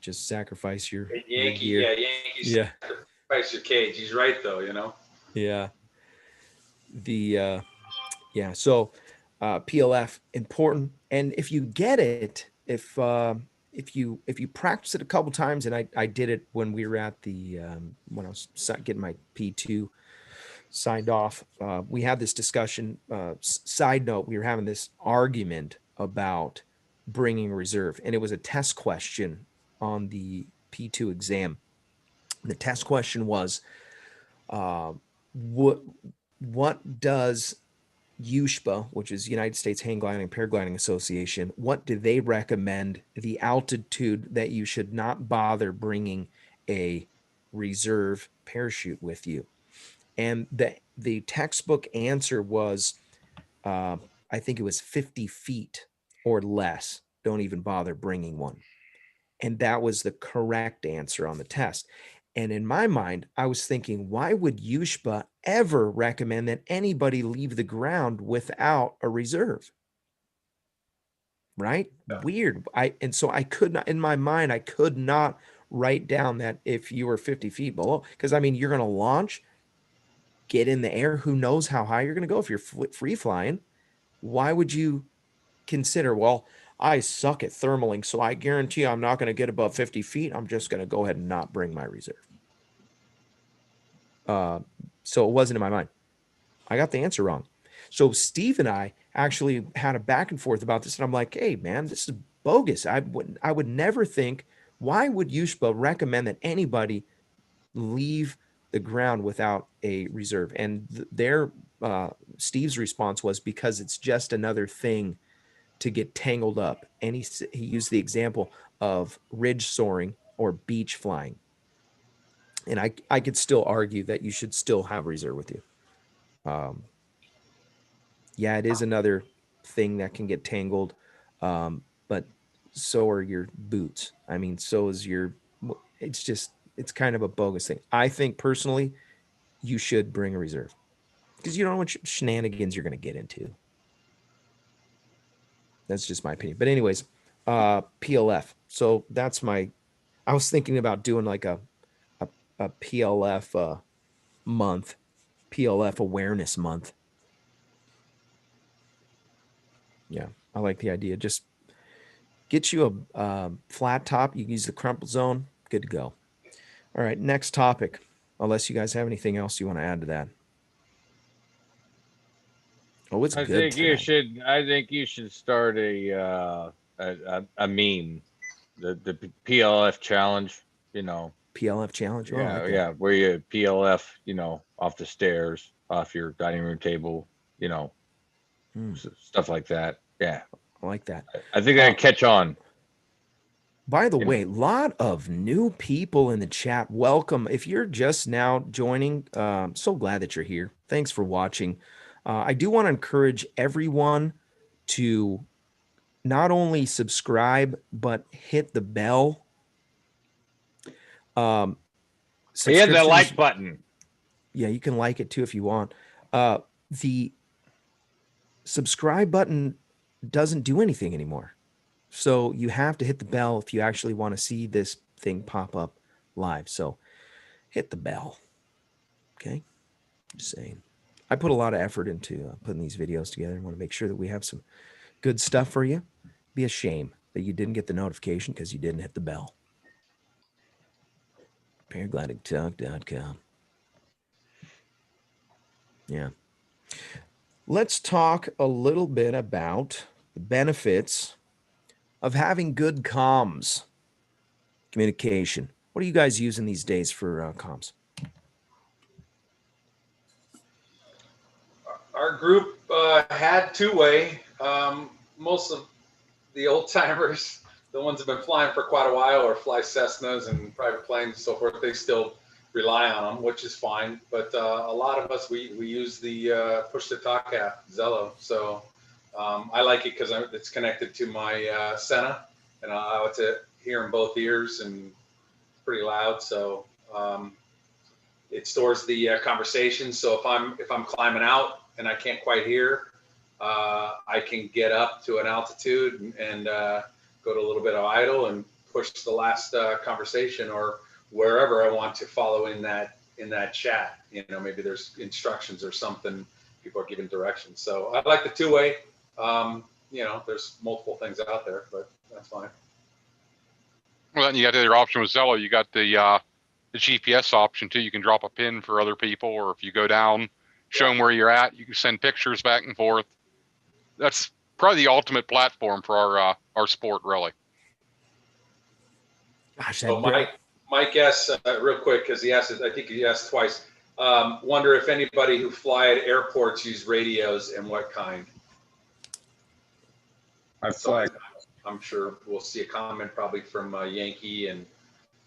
just sacrifice your Yankee, gear. Yankees Yeah. sacrifice your cage. He's right though, Yeah. So PLF important, and if you get it, if you practice it a couple times, and I did it when we were at the when I was getting my P2 signed off, we had this discussion. Side note, we were having this argument about bringing reserve, and it was a test question on the P2 exam. The test question was, what does USHPA, which is United States Hang Gliding and Paragliding Association, what do they recommend the altitude that you should not bother bringing a reserve parachute with you? And the textbook answer was, I think it was 50 feet or less. Don't even bother bringing one. And that was the correct answer on the test. And in my mind, I was thinking, why would USHPA ever recommend that anybody leave the ground without a reserve? Right? Yeah. Weird. So I could not, in my mind, I could not write down that if you were 50 feet below, because I mean, you're going to launch, get in the air. Who knows how high you're going to go if you're free flying? Why would you consider, well, I suck at thermaling, so I guarantee I'm not going to get above 50 feet. I'm just going to go ahead and not bring my reserve. So it wasn't in my mind. I got the answer wrong. So Steve and I actually had a back and forth about this, and I'm like, hey, man, this is bogus. I would never think, why would USHPA recommend that anybody leave the ground without a reserve? And Steve's response was, because it's just another thing to get tangled up. And he used the example of ridge soaring or beach flying. And I could still argue that you should still have reserve with you. Yeah, it is another thing that can get tangled, but so are your boots. I mean, so is it's kind of a bogus thing. I think personally, you should bring a reserve because you don't know what shenanigans you're going to get into. That's just my opinion. But anyways, PLF. So that's I was thinking about doing like a PLF month, PLF awareness month. Yeah, I like the idea. Just get you a flat top. You can use the crumple zone. Good to go. All right, next topic. Unless you guys have anything else you want to add to that. Oh, it's good. I think you should start a meme, the PLF challenge. You know, PLF challenge. Oh, yeah, like yeah, where you PLF, you know, off the stairs, off your dining room table, you know, stuff like that. Yeah, I like that. I think that'd catch on. By the way, a lot of new people in the chat. Welcome. If you're just now joining, so glad that you're here. Thanks for watching. I do want to encourage everyone to not only subscribe, but hit the bell. Hit the like button. Yeah, you can like it too if you want. The subscribe button doesn't do anything anymore. So you have to hit the bell if you actually want to see this thing pop up live. So hit the bell. Okay. Just saying. I put a lot of effort into putting these videos together. I want to make sure that we have some good stuff for you. Be a shame that you didn't get the notification because you didn't hit the bell. Paraglidingtalk.com. Yeah. Let's talk a little bit about the benefits of having good comms, communication. What are you guys using these days for comms? Our group had two-way. Most of the old timers, the ones that have been flying for quite a while or fly Cessnas and private planes and so forth, they still rely on them, which is fine. But a lot of us, we use the push-to-talk app, Zello. So I like it because it's connected to my Senna, and I allow it to hear in both ears, and it's pretty loud. So it stores the conversation. So if I'm climbing out and I can't quite hear, I can get up to an altitude and go to a little bit of idle and push the last conversation or wherever I want to follow in that chat. You know, maybe there's instructions or something. People are giving directions. So I like the two-way. You know, there's multiple things out there, but that's fine. Well, then you got the other option with Zello. You got the GPS option too. You can drop a pin for other people, or if you go down, show them where you're at. You can send pictures back and forth. That's probably the ultimate platform for our sport, really. Gosh, So Mike asked real quick because he asked, I think he asked twice. Wonder if anybody who fly at airports use radios and what kind. I So fly. I'm sure we'll see a comment probably from Yankee and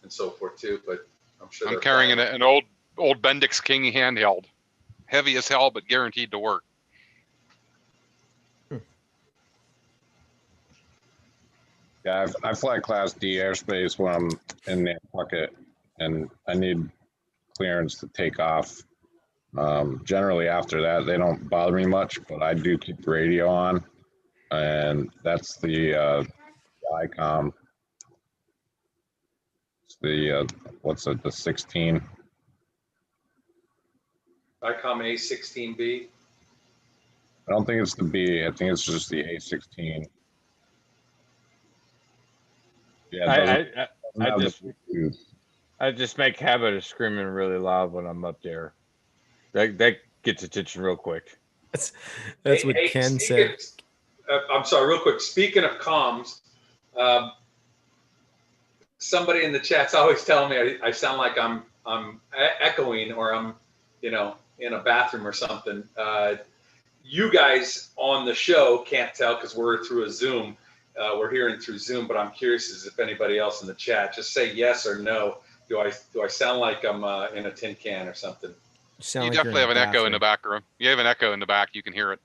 so forth too, but I'm sure I'm they're carrying flying. an old Bendix King handheld, heavy as hell, but guaranteed to work. Yeah, I fly Class D airspace when I'm in Nantucket, and I need clearance to take off. Generally, after that, they don't bother me much, but I do keep the radio on, and that's the ICOM. It's the what's it? The 16. ICOM A16B. I don't think it's the B. I think it's just the A16. Yeah, it doesn't have the Bluetooth. I just make habit of screaming really loud when I'm up there. That gets attention real quick. That's what Ken said. I'm sorry, real quick. Speaking of comms, somebody in the chat's always telling me I sound like I'm echoing or I'm, in a bathroom or something. You guys on the show can't tell because we're through a Zoom. We're hearing through Zoom, but I'm curious as if anybody else in the chat, just say yes or no. Do I sound like I'm in a tin can or something? You definitely have an echo in the back room. You have an echo in the back. You can hear it.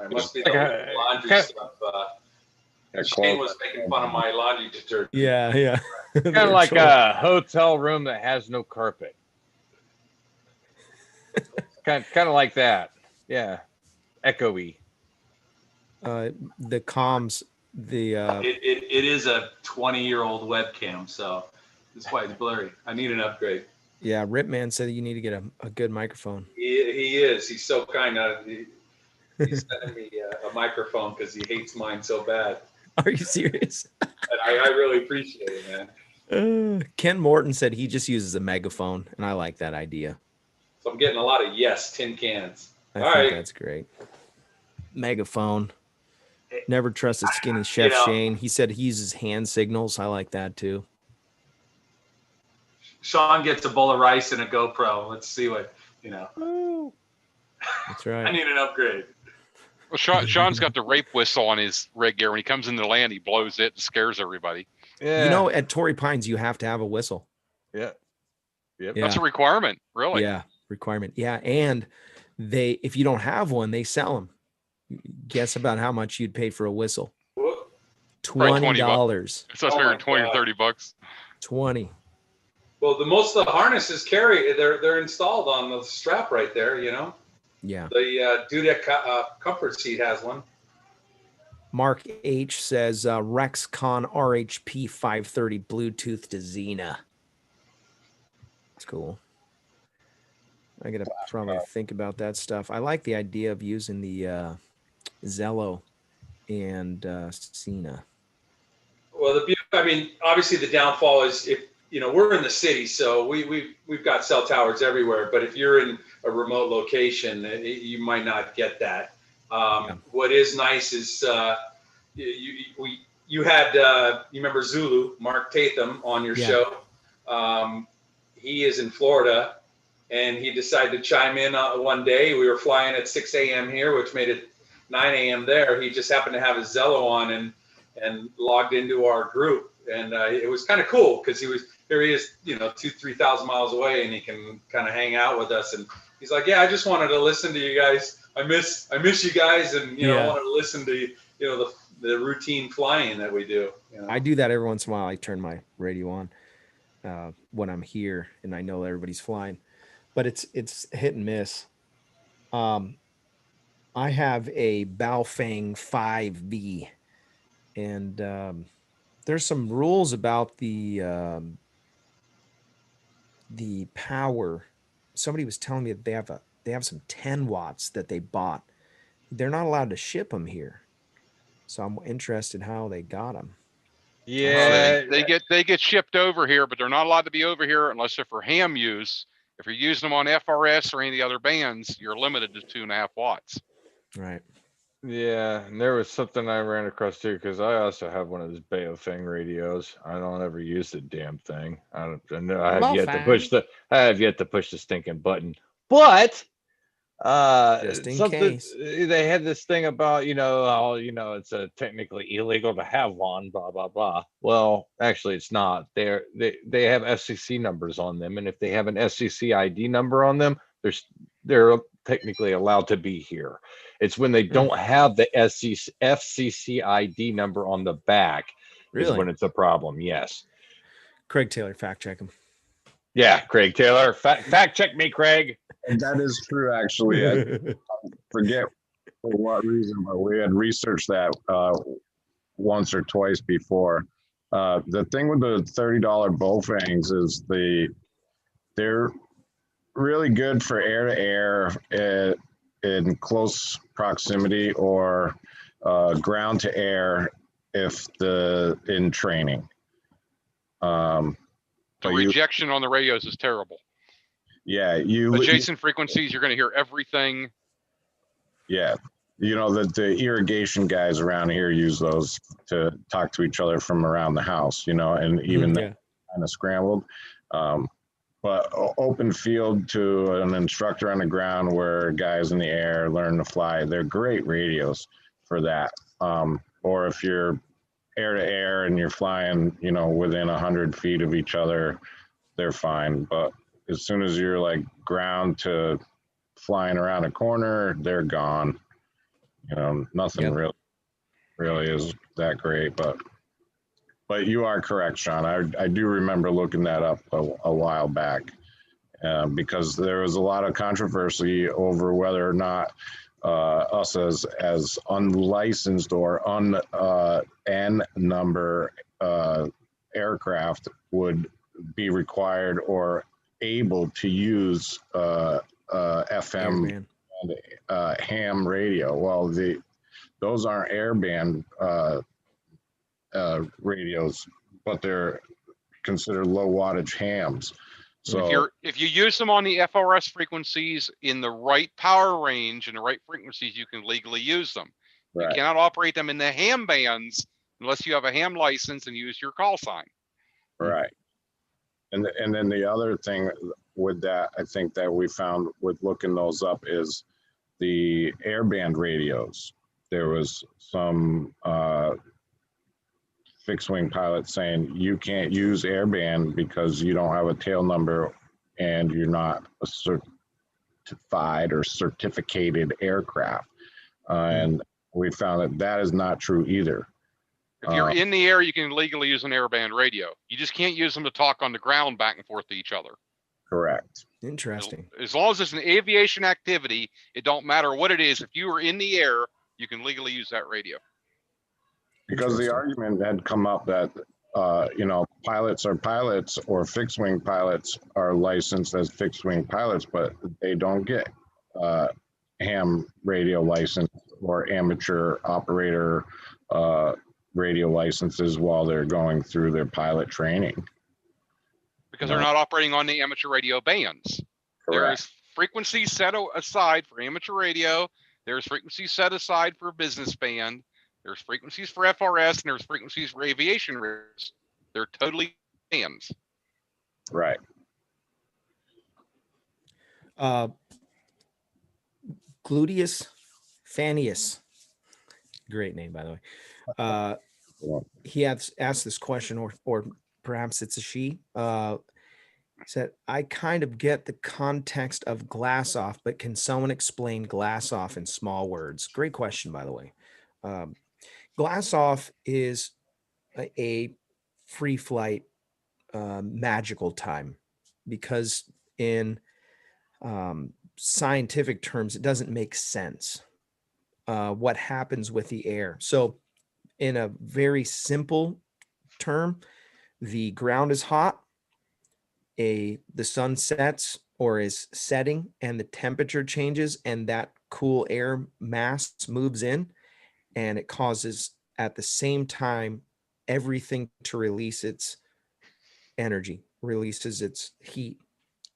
It must be the laundry stuff. Shane was making fun of my laundry detergent. Yeah. Kind of like a hotel room that has no carpet. kind of like that. Yeah. Echoey. The comms, it is a 20-year-old webcam, so that's why it's blurry. I need an upgrade. Yeah, Ripman said you need to get a good microphone. He is. He's so kind. He's sending me a microphone because he hates mine so bad. Are you serious? And I really appreciate it, man. Ken Morton said he just uses a megaphone, and I like that idea. So I'm getting a lot of yes tin cans. I think that's great. Megaphone. Never trust a skinny chef Shane. He said he uses hand signals. I like that too. Sean gets a bowl of rice and a GoPro. Let's see what, That's right. I need an upgrade. Well, Sean's got the rape whistle on his rig gear. When he comes into the land, he blows it and scares everybody. Yeah. At Torrey Pines, you have to have a whistle. Yeah. Yep. That's a requirement, really. Yeah, requirement. Yeah, and if you don't have one, they sell them. Guess about how much you'd pay for a whistle? $20. So I figured 20 or 30 bucks. 20. Well, most of the harnesses they're installed on the strap right there, Yeah. The Dudek comfort seat has one. Mark H says RexCon RHP 530 Bluetooth to Xena. That's cool. I gotta probably think about that stuff. I like the idea of using the Zello and Xena. Well, obviously the downfall is if we're in the city, so we've got cell towers everywhere. But if you're in a remote location, you might not get that. What is nice is you had you remember Zulu, Mark Tatham, on your show. He is in Florida, and he decided to chime in one day. We were flying at 6 a.m. here, which made it 9 a.m. there. He just happened to have his Zello on and logged into our group, and it was kind of cool because he is 2,000-3,000 miles away, and he can kind of hang out with us. And he's like, yeah, I just wanted to listen to you guys. I miss you guys, and I wanted to listen to the routine flying that we do. I do that every once in a while. I turn my radio on when I'm here, and I know everybody's flying, but it's hit and miss. I have a Baofeng 5B, and there's some rules about the power. Somebody was telling me that they have some 10 watts that they bought. They're not allowed to ship them here, so I'm interested how they got them. Yeah, they get shipped over here, but they're not allowed to be over here unless they're for ham use. If you're using them on FRS or any of the other bands, you're limited to 2.5 watts. Right. Yeah, and there was something I ran across too, because I also have one of those Baofeng radios. I don't ever use the damn thing. I have yet to push the stinking button. But Just in something case. they had this thing about, it's technically illegal to have one, blah blah blah. Well, actually it's not. They have SCC numbers on them, and if they have an SCC ID number on them, they're technically allowed to be here. It's when they don't have the FCC ID number on the back is when Really? it's a problem. Yes. Craig Taylor, fact check him. Yeah, Craig Taylor. Fact check me, Craig. And that is true, actually. I forget for what reason, but we had researched that once or twice before. The thing with the $30 Bowfangs is they're really good for air to air in close proximity or ground to air in training. The rejection on the radios is terrible. Yeah, Adjacent frequencies, you're going to hear everything. Yeah, the irrigation guys around here use those to talk to each other from around the house, and even kind of scrambled. But open field to an instructor on the ground where guys in the air learn to fly, they're great radios for that. Or if you're air to air and you're flying, within 100 feet of each other, they're fine. But as soon as you're like ground to flying around a corner, they're gone. Nothing really is that great, but you are correct, Sean. I do remember looking that up a while back because there was a lot of controversy over whether or not us as unlicensed or N number aircraft would be required or able to use FM and ham radio. Well, those aren't airband radios, but they're considered low wattage hams. So if you use them on the FRS frequencies in the right power range and the right frequencies, you can legally use them. Right. You cannot operate them in the ham bands unless you have a ham license and use your call sign. Right. And then the other thing with that, I think that we found with looking those up is the airband radios. There was some fixed wing pilots saying you can't use airband because you don't have a tail number and you're not a certified or certificated aircraft. And we found that is not true either. If you're in the air, you can legally use an airband radio. You just can't use them to talk on the ground back and forth to each other. Correct. Interesting. As long as it's an aviation activity, it don't matter what it is. If you are in the air, you can legally use that radio. Because the argument had come up that, pilots are pilots or fixed wing pilots are licensed as fixed wing pilots, but they don't get ham radio license or amateur operator radio licenses while they're going through their pilot training. Because they're not operating on the amateur radio bands. Correct. There's frequencies set aside for amateur radio. There's frequencies set aside for business band. There's frequencies for FRS, and there's frequencies for aviation radios. They're totally bands. Right. Gluteus Fannius. Great name, by the way. He asked this question, or perhaps it's a she. He said, I kind of get the context of glass off, but can someone explain glass off in small words? Great question, by the way. Glass off is a free flight magical time, because in scientific terms, it doesn't make sense what happens with the air. So in a very simple term, the ground is hot, the sun sets or is setting, and the temperature changes, and that cool air mass moves in, and it causes at the same time everything to release its energy, releases its heat.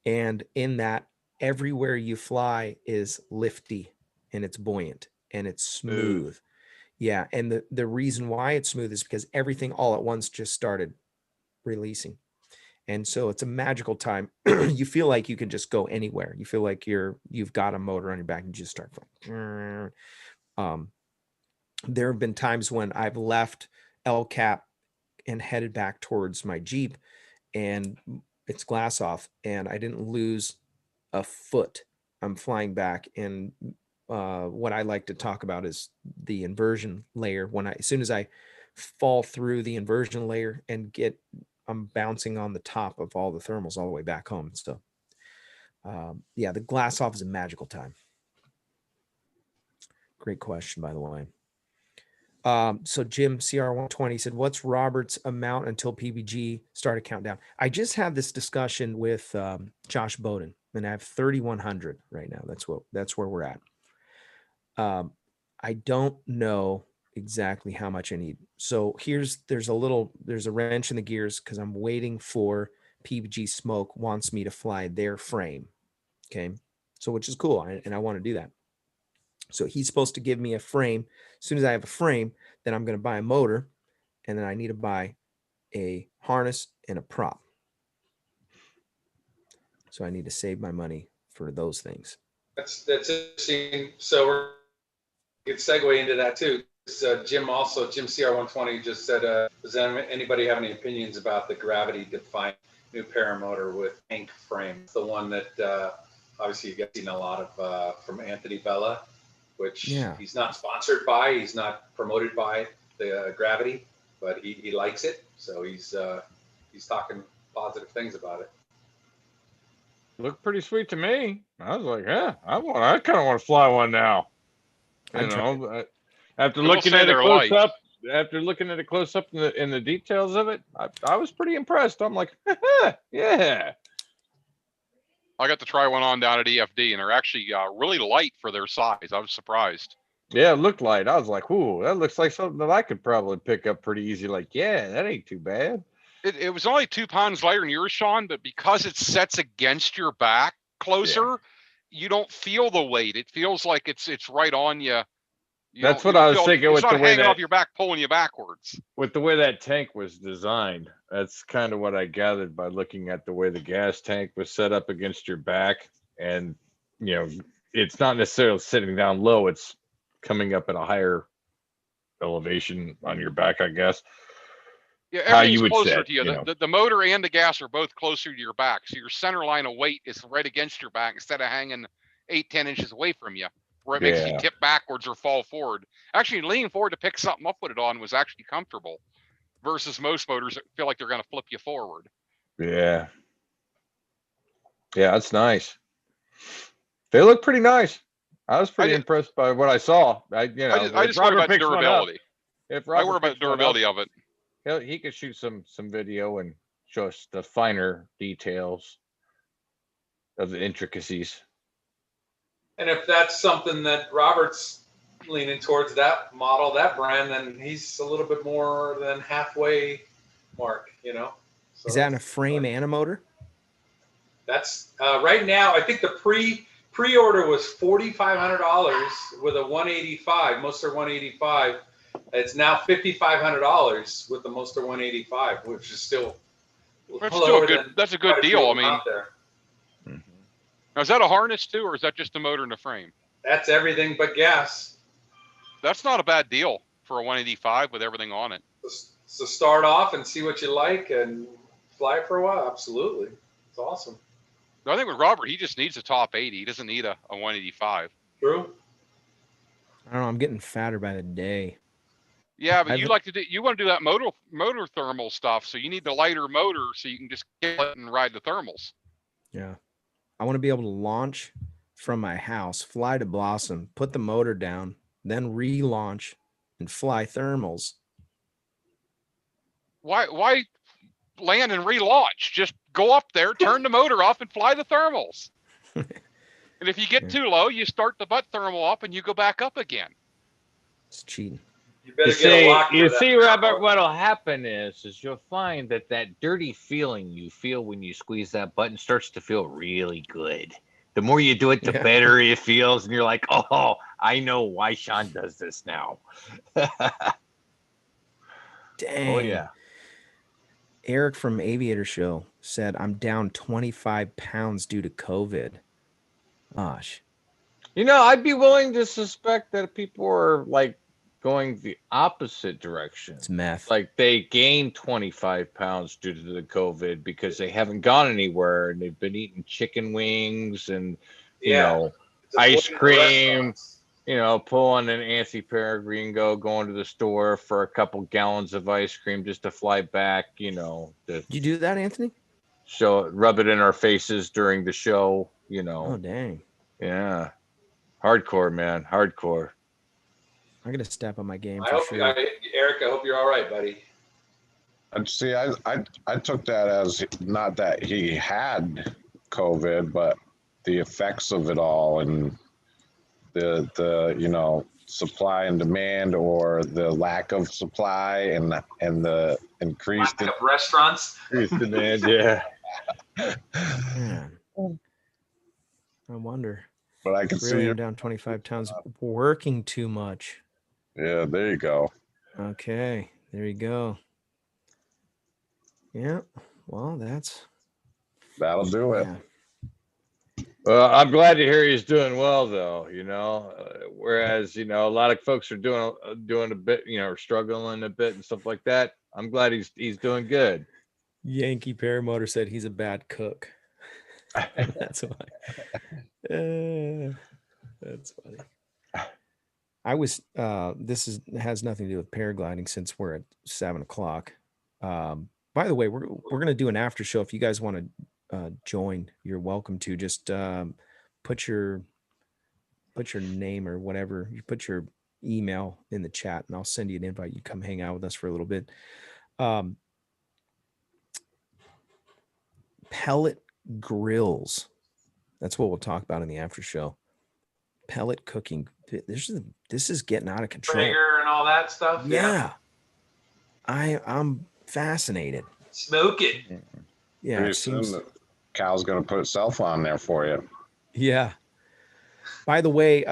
And in that, everywhere you fly is lifty and it's buoyant and it's smooth. Yeah. And the reason why it's smooth is because everything all at once just started releasing. And so it's a magical time. You feel like you can just go anywhere. You feel like you've got a motor on your back and you just start flying. There have been times when I've left El Cap and headed back towards my Jeep, and it's glass off, and I didn't lose a foot. I'm flying back, and what I like to talk about is the inversion layer. As soon as I fall through the inversion layer and I'm bouncing on the top of all the thermals all the way back home. So, yeah, the glass off is a magical time. Great question, by the way. So Jim CR120 said, what's Robert's amount until PBG start a countdown? I just had this discussion with Josh Bowden, and I have 3,100 right now. That's where we're at. I don't know exactly how much I need. So there's a wrench in the gears because I'm waiting for PBG Smoke wants me to fly their frame. Okay. So, which is cool. And I want to do that. So he's supposed to give me a frame. As soon as I have a frame, then I'm going to buy a motor, and then I need to buy a harness and a prop. So I need to save my money for those things. That's interesting. So we could segue into that too. Jim CR120 just said, does anybody have any opinions about the gravity defined new paramotor with tank frame? It's the one that obviously you get seen a lot of from Anthony Bella, which he's not sponsored by, he's not promoted by the Gravity, but he likes it. So he's talking positive things about it. Looked pretty sweet to me. I was like, yeah, I kind of want to fly one now. After looking at it close up, in the details of it, I was pretty impressed. I'm like, yeah. I got to try one on down at EFD, and they're actually really light for their size. I was surprised. Yeah, it looked light. I was like, ooh, that looks like something that I could probably pick up pretty easy. Like, yeah, that ain't too bad. It was only 2 pounds lighter than yours, Sean, but because it sets against your back closer, you don't feel the weight. It feels like it's right on you. That's what I was thinking with the way hanging off your back, pulling you backwards. With the way that tank was designed, that's kind of what I gathered by looking at the way the gas tank was set up against your back. And, it's not necessarily sitting down low. It's coming up at a higher elevation on your back, I guess. Yeah, everything's closer to you. The motor and the gas are both closer to your back. So your center line of weight is right against your back instead of hanging 8-10 inches away from you, where it makes you tip backwards or fall forward. Actually, leaning forward to pick something up with it on was actually comfortable versus most motors that feel like they're going to flip you forward. Yeah. Yeah, that's nice. They look pretty nice. I was pretty impressed by what I saw. I just worry about durability. I worry about durability of it. He could shoot some video and show us the finer details of the intricacies. And if that's something that Robert's leaning towards, that model, that brand, then he's a little bit more than halfway mark, So is that a frame and a motor? That's right now. I think the pre-order was $4,500 with a 185, Moster 185. It's now $5,500 with the Moster 185, which is still that's a good deal. I mean, now, is that a harness too, or is that just a motor and a frame? That's everything but gas. That's not a bad deal for a 185 with everything on it. So start off and see what you like and fly for a while. Absolutely. It's awesome. I think with Robert, he just needs a top 80. He doesn't need a 185. True. I don't know. I'm getting fatter by the day. Yeah, but you want to do that motor thermal stuff. So you need the lighter motor so you can just get it and ride the thermals. Yeah. I want to be able to launch from my house, fly to Blossom, put the motor down, then relaunch and fly thermals. Why land and relaunch? Just go up there, turn the motor off, and fly the thermals. And if you get too low, you start the butt thermal up and you go back up again. It's cheating. You see, Robert, what'll happen is you'll find that dirty feeling you feel when you squeeze that button starts to feel really good. The more you do it, the better it feels, and you're like, oh, I know why Sean does this now. Dang. Oh yeah. Eric from Aviator Show said, I'm down 25 pounds due to COVID. Gosh. You know, I'd be willing to suspect that people are like going the opposite direction. It's meth. Like they gained 25 pounds due to the COVID because they haven't gone anywhere and they've been eating chicken wings and, you know, Just ice avoiding the cream, restaurants. you know, pulling an Anthony Peregrino, going to the store for a couple gallons of ice cream just to fly back, you know, to Did you do that, Anthony? rub it in our faces during the show, you know. Oh, dang. Yeah. Hardcore, man. Hardcore. I got to step on my game I for hope, sure. Eric, I hope you're all right, buddy. And see, I took that as not that he had COVID, but the effects of it all and the you know, supply and demand, or the lack of supply and the increased Lack of restaurants. Demand, yeah. Man. I wonder. But I can Really, see I'm down 25 pounds. Working too much. Yeah, there you go. Okay, there you go. Yeah, well, That'll do it. yeah. Well, I'm glad to hear he's doing well, though. You know, whereas you know a lot of folks are doing a bit, you know, struggling a bit and stuff like that. I'm glad he's doing good. Yankee Paramotor said he's a bad cook. That's why. That's funny. I was. This has nothing to do with paragliding since we're at 7:00. By the way, we're gonna do an after show. If you guys want to join, you're welcome to. Just put your name or whatever. You put your email in the chat, and I'll send you an invite. You come hang out with us for a little bit. Pellet grills. That's what we'll talk about in the after show. Pellet cooking. This is getting out of control. Traeger and all that stuff. Yeah. I'm fascinated. Smoke it. Yeah. Pretty It soon seems, the cow's gonna put itself on there for you. yeah. By the way,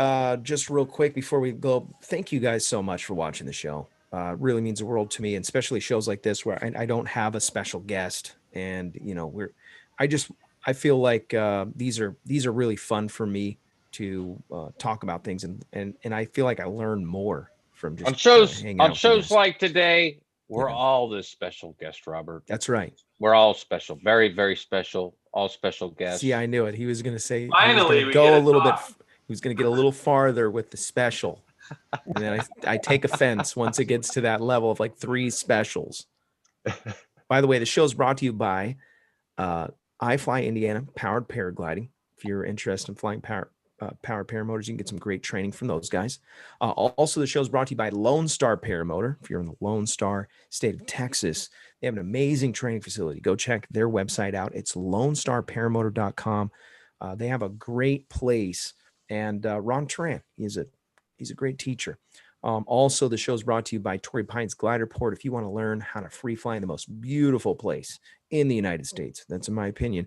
just real quick before we go, thank you guys so much for watching the show. It really means the world to me, and especially shows like this where I don't have a special guest, and you know I feel like these are really fun for me to talk about things, and I feel like I learn more from just hanging out on with you shows guys. like today. We're Yeah. all this special guest, Robert. That's right. We're all special, very, very special. All special guests. See, I knew it. He was going to say, Finally, we go get a to little bit. talk. He was going to get a little farther with the special. And then I take offense once it gets to that level of like 3 specials. By the way, the show is brought to you by I Fly Indiana Powered Paragliding. If you're interested in flying powered paramotors, you can get some great training from those guys. Also, the show is brought to you by Lone Star Paramotor. If you're in the Lone Star state of Texas, they have an amazing training facility. Go check their website out. It's lonestarparamotor.com. They have a great place. And Ron Tran, he's a great teacher. Also, the show is brought to you by Torrey Pines Glider Port. If you want to learn how to free fly in the most beautiful place in the United States, that's in my opinion,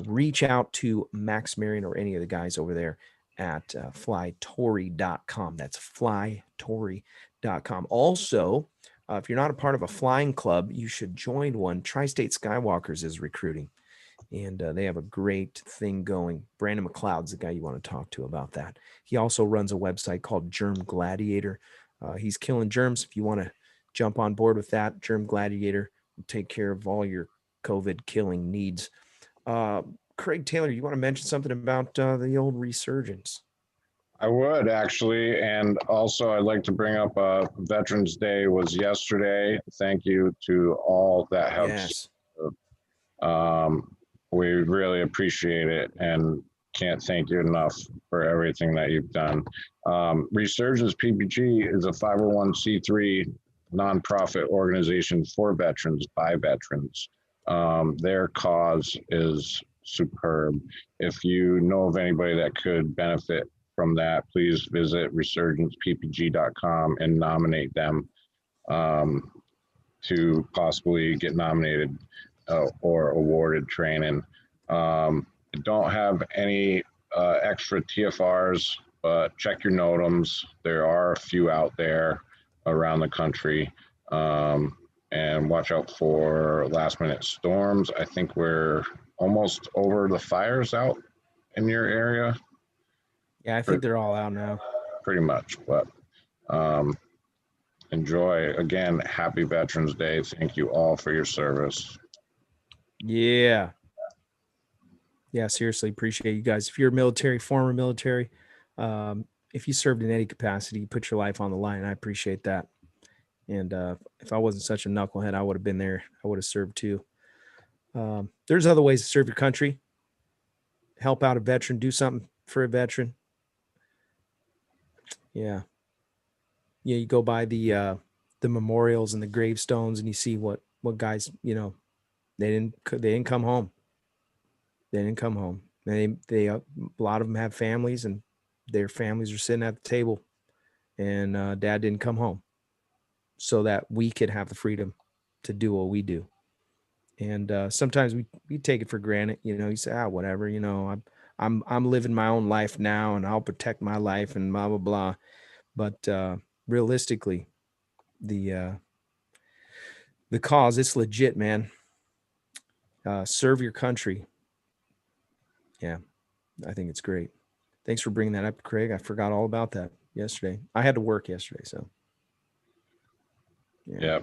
reach out to Max Marion or any of the guys over there at flytorrey.com. That's flytorrey.com. Also, if you're not a part of a flying club, you should join one. Tri-State Skywalkers is recruiting, and they have a great thing going. Brandon McLeod's the guy you want to talk to about that. He also runs a website called Germ Gladiator. He's killing germs. If you want to jump on board with that, Germ Gladiator will take care of all your COVID killing needs. Craig Taylor, you want to mention something about the old resurgence? I would actually, and also I'd like to bring up Veterans Day was yesterday. Thank you to all that helped. Yes. We really appreciate it and can't thank you enough for everything that you've done. Resurgence PPG is a 501c3 nonprofit organization for veterans by veterans. Their cause is superb. If you know of anybody that could benefit from that, please visit resurgenceppg.com and nominate them to possibly get nominated or awarded training. Don't have any extra TFRs, but check your NOTAMs. There are a few out there around the country. and watch out for last minute storms. I think we're almost over the fires out in your area, Yeah, I think they're all out now. pretty much. But enjoy. Again, happy Veterans Day. Thank you all for your service. Yeah. Yeah, seriously, appreciate you guys. If you're military, former military, if you served in any capacity, you put your life on the line. I appreciate that. And if I wasn't such a knucklehead, I would have been there. I would have served too. There's other ways to serve your country. Help out a veteran, do something for a veteran. Yeah. Yeah, you go by the memorials and the gravestones and you see what guys, they didn't come home. They didn't come home. They a lot of them have families, and their families are sitting at the table, and dad didn't come home so that we could have the freedom to do what we do. And sometimes we take it for granted. You say, whatever, I'm living my own life now, and I'll protect my life and blah, blah, blah. But realistically, the cause, it's legit, man. Serve your country. Yeah, I think it's great. Thanks for bringing that up, Craig. I forgot all about that yesterday. I had to work yesterday, so. Yeah,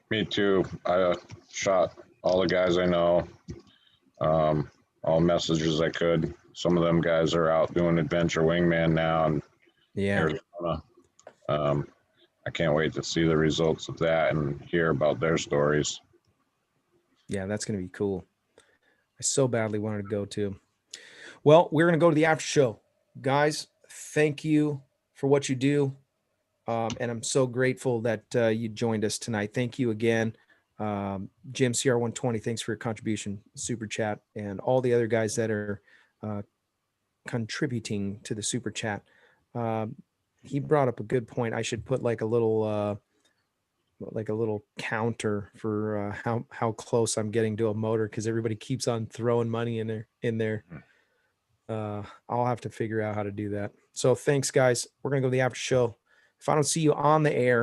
me too. I shot all the guys I know, all messages I could. Some of them guys are out doing adventure wingman now in Arizona. I can't wait to see the results of that and hear about their stories. Yeah, that's going to be cool. I so badly wanted to go too. Well, we're going to go to the after show. Guys, thank you for what you do. And I'm so grateful that you joined us tonight. Thank you again. Jim CR120, thanks for your contribution, super chat, and all the other guys that are contributing to the super chat. He brought up a good point. I should put like a little counter for how close I'm getting to a motor, because everybody keeps on throwing money in there. I'll have to figure out how to do that. So thanks, guys. We're gonna go to the after show. If I don't see you on the air,